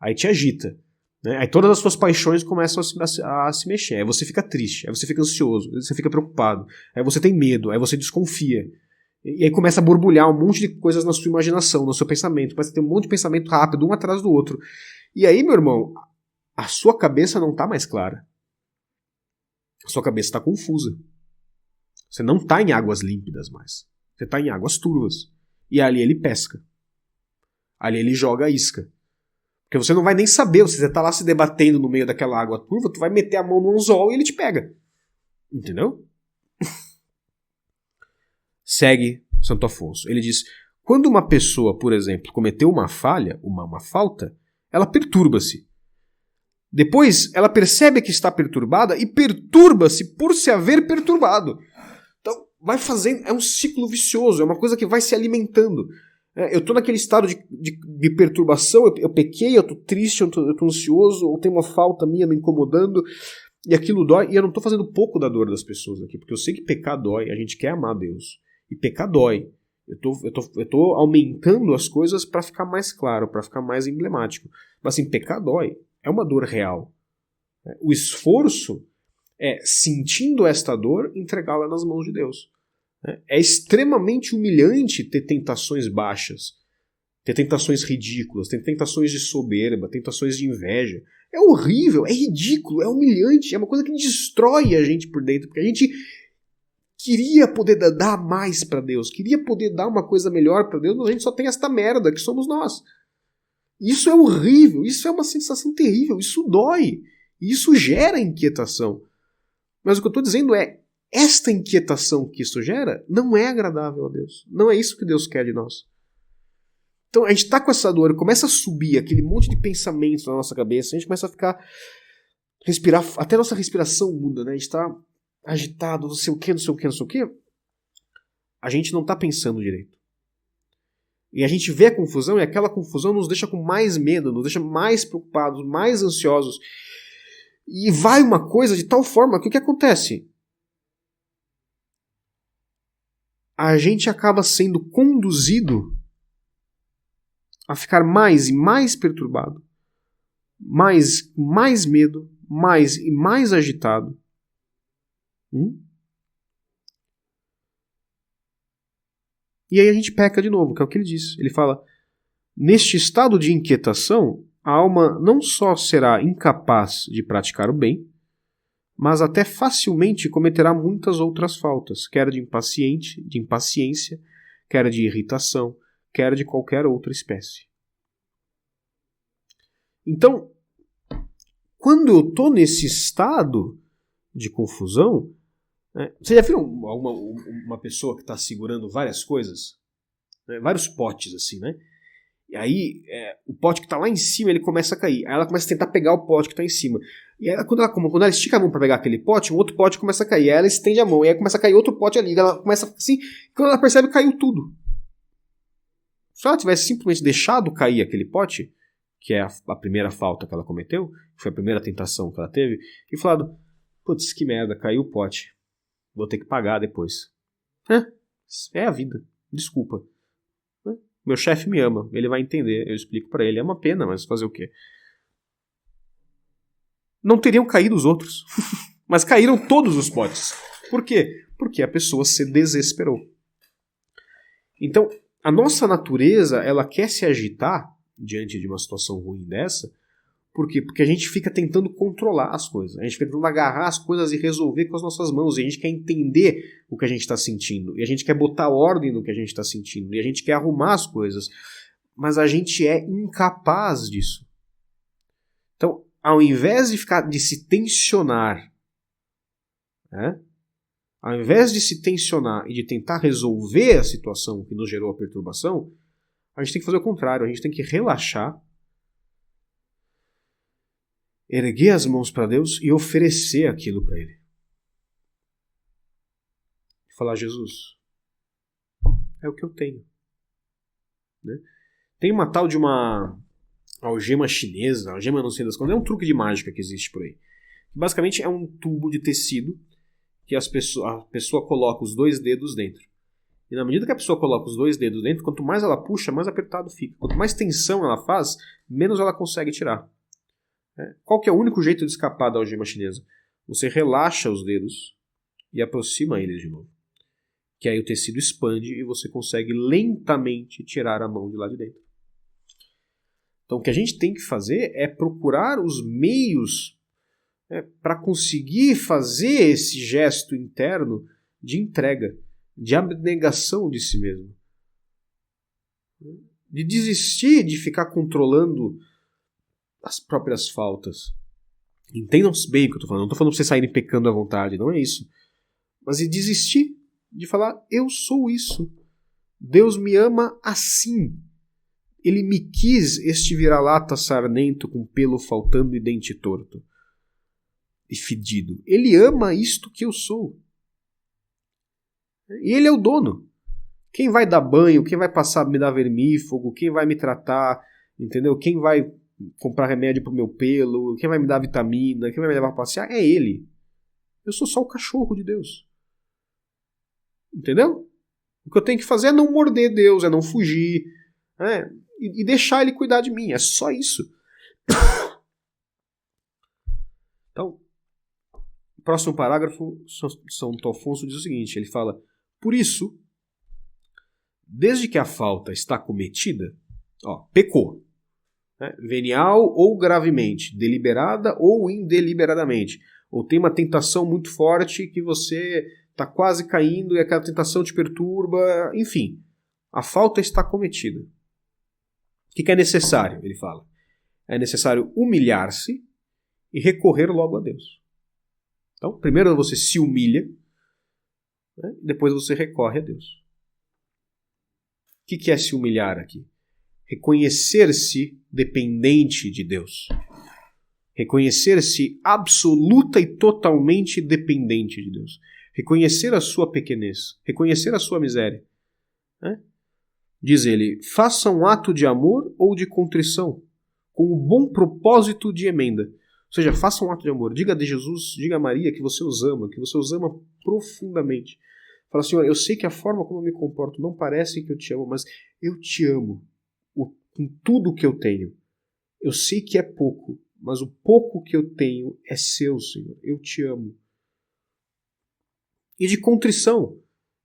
Aí te agita. né? Aí todas as suas paixões começam a se mexer. Aí você fica triste, aí você fica ansioso, aí você fica preocupado, aí você tem medo, aí você desconfia. E aí começa a borbulhar um monte de coisas na sua imaginação, no seu pensamento. Começa a ter um monte de pensamento rápido, um atrás do outro. E aí, meu irmão, a sua cabeça não está mais clara. A sua cabeça está confusa. Você não está em águas límpidas mais. Você está em águas turvas. E ali ele pesca. Ali ele joga a isca. Porque você não vai nem saber. Você está lá se debatendo no meio daquela água turva, tu vai meter a mão no anzol e ele te pega. Entendeu? Segue Santo Afonso. Ele diz, quando uma pessoa, por exemplo, cometeu uma falha, uma falta, ela perturba-se. Depois, ela percebe que está perturbada e perturba-se por se haver perturbado. Então, vai fazendo, é um ciclo vicioso, é uma coisa que vai se alimentando. Eu estou naquele estado de perturbação, eu pequei, eu estou triste, eu estou ansioso, ou tem uma falta minha me incomodando, e aquilo dói, e eu não estou fazendo pouco da dor das pessoas aqui, porque eu sei que pecar dói, a gente quer amar Deus, e pecar dói. Eu tô aumentando as coisas para ficar mais claro, para ficar mais emblemático. Mas assim, pecar dói, é uma dor real. O esforço é, sentindo esta dor, entregá-la nas mãos de Deus. É extremamente humilhante ter tentações baixas, ter tentações ridículas, ter tentações de soberba, tentações de inveja. É horrível, é ridículo, é humilhante, é uma coisa que destrói a gente por dentro, porque a gente queria poder dar mais para Deus, queria poder dar uma coisa melhor para Deus, mas a gente só tem esta merda que somos nós. Isso é horrível, isso é uma sensação terrível, isso dói, isso gera inquietação. Mas o que eu estou dizendo é, esta inquietação que isso gera não é agradável a Deus. Não é isso que Deus quer de nós. Então a gente está com essa dor, começa a subir aquele monte de pensamentos na nossa cabeça, a gente começa a ficar, respirar, até a nossa respiração muda, né? A gente está agitado, não sei o que, não sei o que, não sei o que. A gente não está pensando direito. E a gente vê a confusão e aquela confusão nos deixa com mais medo, nos deixa mais preocupados, mais ansiosos. E vai uma coisa de tal forma que o que acontece? A gente acaba sendo conduzido a ficar mais e mais perturbado, mais medo, mais e mais agitado. E aí a gente peca de novo, que é o que ele diz. Ele fala, neste estado de inquietação, a alma não só será incapaz de praticar o bem, mas até facilmente cometerá muitas outras faltas, quer de impaciência, quer de irritação, quer de qualquer outra espécie. Então, quando eu estou nesse estado de confusão, você já viu uma pessoa que está segurando várias coisas? Né? Vários potes assim, né? E aí, o pote que está lá em cima, ele começa a cair. Aí ela começa a tentar pegar o pote que está em cima. E aí, quando ela estica a mão para pegar aquele pote, um outro pote começa a cair. Aí ela estende a mão, e aí começa a cair outro pote ali. Ela começa assim, e quando ela percebe, caiu tudo. Se ela tivesse simplesmente deixado cair aquele pote, que é a primeira falta que ela cometeu, que foi a primeira tentação que ela teve, e falado, putz, que merda, caiu o pote. Vou ter que pagar depois. É a vida. Desculpa. Meu chefe me ama, ele vai entender, eu explico pra ele, é uma pena, mas fazer o quê? Não teriam caído os outros, mas caíram todos os potes. Por quê? Porque a pessoa se desesperou. Então, a nossa natureza, ela quer se agitar diante de uma situação ruim dessa. Por quê? Porque a gente fica tentando controlar as coisas. A gente fica tentando agarrar as coisas e resolver com as nossas mãos. E a gente quer entender o que a gente está sentindo. E a gente quer botar ordem no que a gente está sentindo. E a gente quer arrumar as coisas. Mas a gente é incapaz disso. Então, ao invés de se tensionar, ao invés de se tensionar e de tentar resolver a situação que nos gerou a perturbação, a gente tem que fazer o contrário. A gente tem que relaxar, erguer as mãos para Deus e oferecer aquilo para Ele. Falar, Jesus, é o que eu tenho. Né? Tem uma tal de uma algema chinesa, algema não sei das quantas, é um truque de mágica que existe por aí. Basicamente é um tubo de tecido que a pessoa coloca os 2 dedos dentro. E na medida que a pessoa coloca os 2 dedos dentro, quanto mais ela puxa, mais apertado fica. Quanto mais tensão ela faz, menos ela consegue tirar. Qual que é o único jeito de escapar da algema chinesa? Você relaxa os dedos e aproxima eles de novo. Que aí o tecido expande e você consegue lentamente tirar a mão de lá de dentro. Então o que a gente tem que fazer é procurar os meios para conseguir fazer esse gesto interno de entrega, de abnegação de si mesmo. De desistir de ficar controlando as próprias faltas. Entendam bem o que eu estou falando. Não estou falando para vocês saírem pecando à vontade, não é isso. Mas de desistir de falar, eu sou isso. Deus me ama assim. Ele me quis este vira-lata sarnento com pelo faltando e dente torto e fedido. Ele ama isto que eu sou. E ele é o dono. Quem vai dar banho, quem vai me dar vermífugo, quem vai me tratar, entendeu? Quem vai comprar remédio pro meu pelo, quem vai me dar vitamina, quem vai me levar pra passear, é ele. Eu sou só o cachorro de Deus. Entendeu? O que eu tenho que fazer é não morder Deus, é não fugir, e deixar ele cuidar de mim. É só isso. Então, o próximo parágrafo, São Afonso diz o seguinte, ele fala, por isso, desde que a falta está cometida, pecou, venial ou gravemente, deliberada ou indeliberadamente, ou tem uma tentação muito forte que você está quase caindo e aquela tentação te perturba, enfim, a falta está cometida. O que é necessário? Ele fala. É necessário humilhar-se e recorrer logo a Deus. Então, primeiro você se humilha, depois você recorre a Deus. O que é se humilhar aqui? Reconhecer-se dependente de Deus. Reconhecer-se absoluta e totalmente dependente de Deus. Reconhecer a sua pequenez. Reconhecer a sua miséria. Diz ele, faça um ato de amor ou de contrição, com o bom propósito de emenda. Ou seja, faça um ato de amor. Diga a Jesus, diga a Maria que você os ama profundamente. Fala, Senhor, eu sei que a forma como eu me comporto não parece que eu te amo, mas eu te amo com tudo que eu tenho. Eu sei que é pouco, mas o pouco que eu tenho é seu, Senhor. Eu te amo. E de contrição.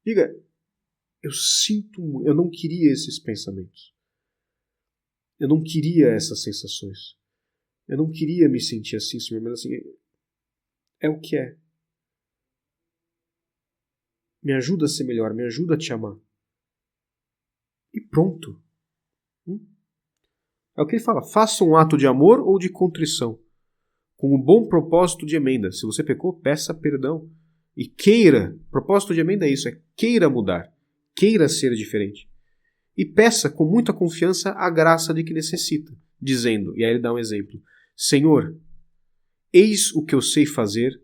Diga, eu não queria esses pensamentos. Eu não queria essas sensações. Eu não queria me sentir assim, Senhor, mas assim, é o que é. Me ajuda a ser melhor, me ajuda a te amar. E pronto. É o que ele fala, faça um ato de amor ou de contrição, com o bom propósito de emenda. Se você pecou, peça perdão. E queira, propósito de emenda é isso, é queira mudar, queira ser diferente. E peça com muita confiança a graça de que necessita, dizendo, e aí ele dá um exemplo, Senhor, eis o que eu sei fazer,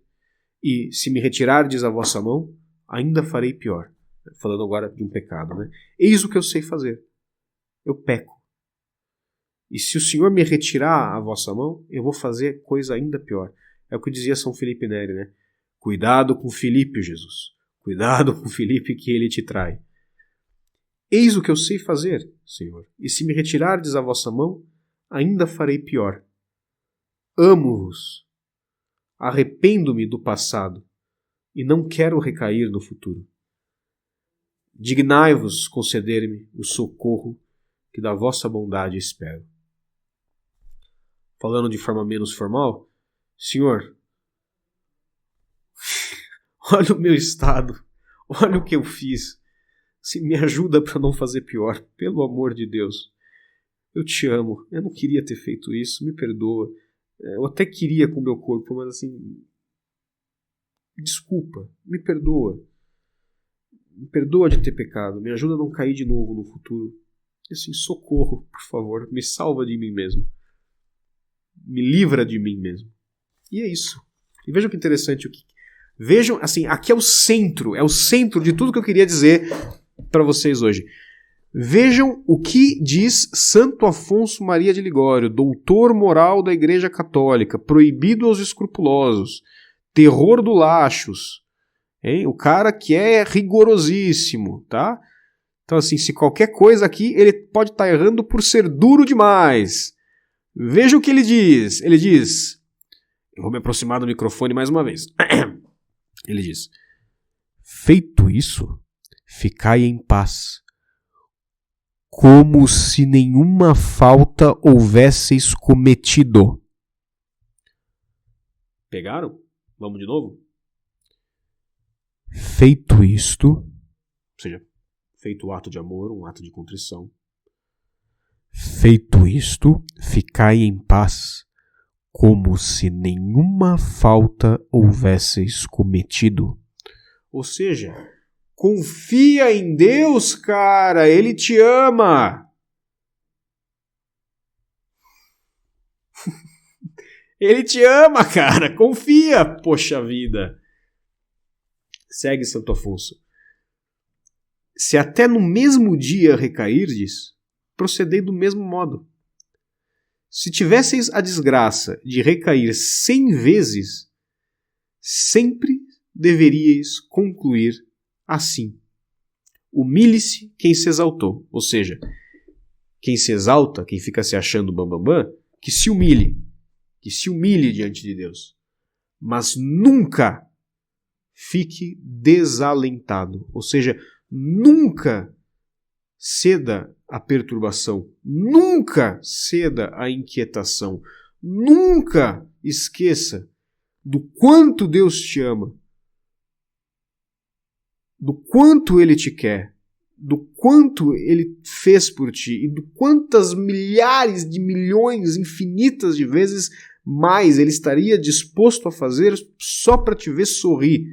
e se me retirardes a vossa mão, ainda farei pior. Falando agora de um pecado, né? Eis o que eu sei fazer. Eu peco. E se o Senhor me retirar a vossa mão, eu vou fazer coisa ainda pior. É o que dizia São Felipe Neri, né? Cuidado com Filipe, Jesus. Cuidado com Filipe que ele te trai. Eis o que eu sei fazer, Senhor. E se me retirardes a vossa mão, ainda farei pior. Amo-vos. Arrependo-me do passado e não quero recair no futuro. Dignai-vos conceder-me o socorro que da vossa bondade espero. Falando de forma menos formal, Senhor, olha o meu estado, olha o que eu fiz. Se me ajuda para não fazer pior, pelo amor de Deus. Eu te amo, eu não queria ter feito isso, me perdoa. Eu até queria com o meu corpo, mas assim, desculpa, me perdoa. Me perdoa de ter pecado, me ajuda a não cair de novo no futuro. E assim, socorro, por favor, me salva de mim mesmo. Me livra de mim mesmo. E é isso. E vejam que interessante. Vejam, assim, aqui é o centro de tudo que eu queria dizer para vocês hoje. Vejam o que diz Santo Afonso Maria de Ligório, doutor moral da Igreja Católica, proibido aos escrupulosos, terror do Lachos, hein? O cara que é rigorosíssimo, tá? Então, assim, se qualquer coisa aqui, ele pode estar errando por ser duro demais. Veja o que ele diz. Ele diz, eu vou me aproximar do microfone mais uma vez. Ele diz, feito isso, ficai em paz, como se nenhuma falta houvesseis cometido. Pegaram? Vamos de novo? Feito isto, ou seja, feito o ato de amor, um ato de contrição. Feito isto, ficai em paz, como se nenhuma falta houvesseis cometido. Ou seja, confia em Deus, cara, Ele te ama. Ele te ama, cara, confia, poxa vida. Segue Santo Afonso. Se até no mesmo dia recairdes, procedei do mesmo modo. Se tivesseis a desgraça de recair 100 vezes, sempre deveríeis concluir assim. Humilhe-se quem se exaltou. Ou seja, quem se exalta, quem fica se achando bambambam, que se humilhe diante de Deus. Mas nunca fique desalentado. Ou seja, nunca ceda à perturbação, nunca ceda à inquietação, nunca esqueça do quanto Deus te ama, do quanto Ele te quer, do quanto Ele fez por ti e do quantas milhares de milhões, infinitas de vezes mais Ele estaria disposto a fazer só para te ver sorrir.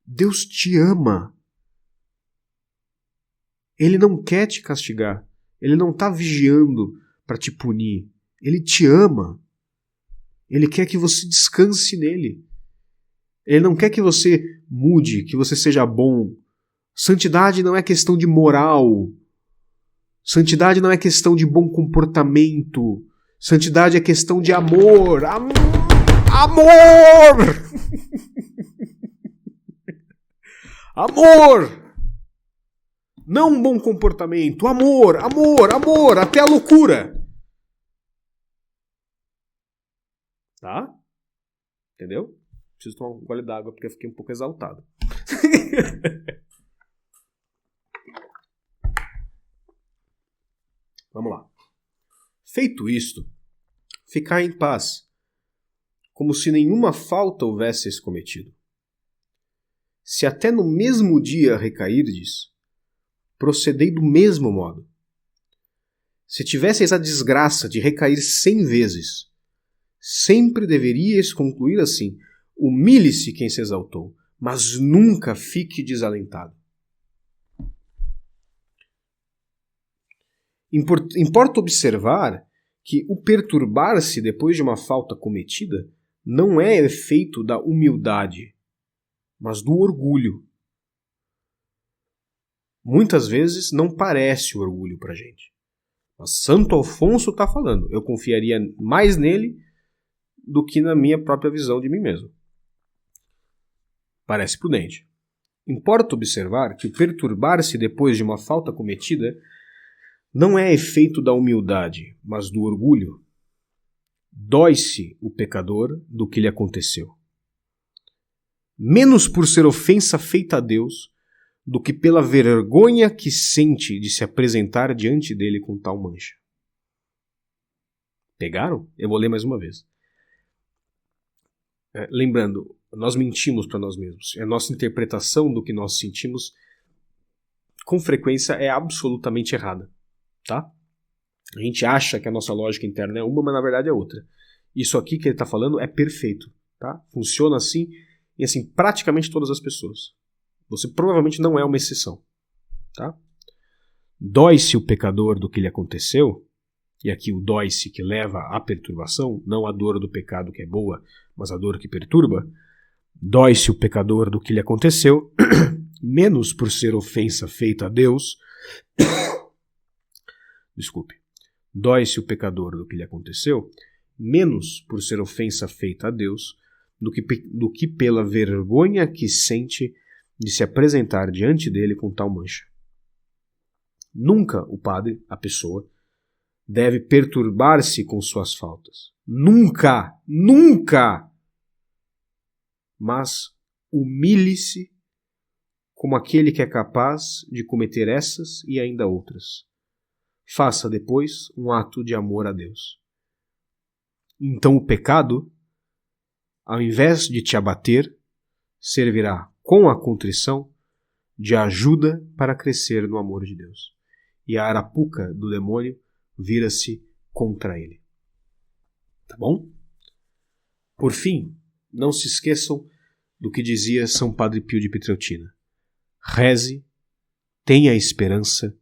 Deus te ama. Ele não quer te castigar. Ele não está vigiando para te punir. Ele te ama. Ele quer que você descanse nele. Ele não quer que você mude, que você seja bom. Santidade não é questão de moral. Santidade não é questão de bom comportamento. Santidade é questão de amor. Amor! Amor! Não um bom comportamento. Amor, amor, amor, até a loucura. Tá? Entendeu? Preciso tomar um gole d'água porque eu fiquei um pouco exaltado. Vamos lá. Feito isto, ficai em paz, como se nenhuma falta houvesseis cometido. Se até no mesmo dia recairdes, procedei do mesmo modo. Se tivesseis a desgraça de recair 100 vezes, sempre deveríeis concluir assim: humilhe-se quem se exaltou, mas nunca fique desalentado. Importa observar que o perturbar-se depois de uma falta cometida não é efeito da humildade, mas do orgulho. Muitas vezes não parece orgulho para a gente. Mas Santo Afonso está falando. Eu confiaria mais nele do que na minha própria visão de mim mesmo. Parece prudente. Importa observar que o perturbar-se depois de uma falta cometida não é efeito da humildade, mas do orgulho. Dói-se o pecador do que lhe aconteceu. Menos por ser ofensa feita a Deus do que pela vergonha que sente de se apresentar diante dele com tal mancha. Pegaram? Eu vou ler mais uma vez. Lembrando, nós mentimos para nós mesmos. A nossa interpretação do que nós sentimos, com frequência, é absolutamente errada. Tá? A gente acha que a nossa lógica interna é uma, mas na verdade é outra. Isso aqui que ele está falando é perfeito. Tá? Funciona assim em assim, praticamente todas as pessoas. Você provavelmente não é uma exceção. Tá? Dói-se o pecador do que lhe aconteceu, e aqui o dói-se que leva à perturbação, não a dor do pecado que é boa, mas a dor que perturba. Dói-se o pecador do que lhe aconteceu, menos por ser ofensa feita a Deus. Desculpe. Dói-se o pecador do que lhe aconteceu, menos por ser ofensa feita a Deus, do que pela vergonha que sente de se apresentar diante dele com tal mancha. Nunca o padre, a pessoa, deve perturbar-se com suas faltas. Nunca, nunca! Mas humilhe-se como aquele que é capaz de cometer essas e ainda outras. Faça depois um ato de amor a Deus. Então o pecado, ao invés de te abater, servirá com a contrição de ajuda para crescer no amor de Deus. E a arapuca do demônio vira-se contra ele. Tá bom? Por fim, não se esqueçam do que dizia São Padre Pio de Pietrelcina. Reze, tenha esperança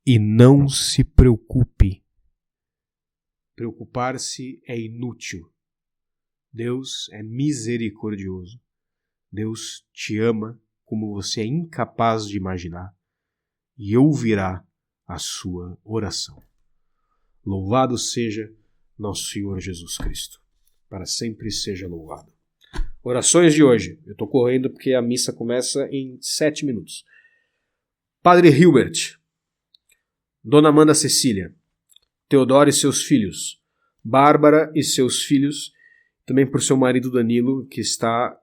e não se preocupe. Preocupar-se é inútil. Deus é misericordioso. Deus te ama como você é incapaz de imaginar e ouvirá a sua oração. Louvado seja nosso Senhor Jesus Cristo. Para sempre seja louvado. Orações de hoje. Eu estou correndo porque a missa começa em 7 minutos. Padre Hilbert, Dona Amanda Cecília, Teodoro e seus filhos, Bárbara e seus filhos, também por seu marido Danilo, que está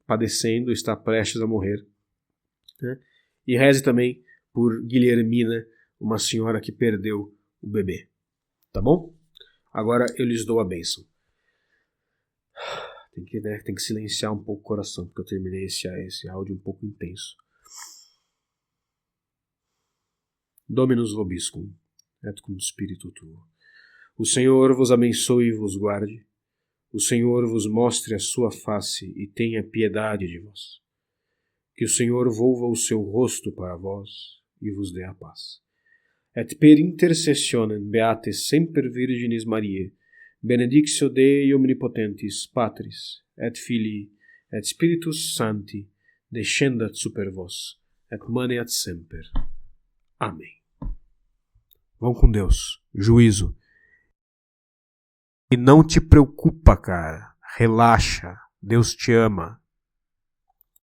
padecendo, está prestes a morrer. Né? E reze também por Guilhermina, uma senhora que perdeu o bebê. Tá bom? Agora eu lhes dou a bênção. Tem que silenciar um pouco o coração, porque eu terminei esse áudio um pouco intenso. Dominus vobiscum, et cum spiritu tuo. O Senhor vos abençoe e vos guarde. O Senhor vos mostre a sua face e tenha piedade de vós. Que o Senhor volva o seu rosto para vós e vos dê a paz. Et per intercessionem beate semper Virginis Mariae, benedictio Dei omnipotentis, Patris, et Filii, et Spiritus Sancti, descendat super vos, et maneat semper. Amém. Vão com Deus. Juízo. E não te preocupa, cara. Relaxa. Deus te ama.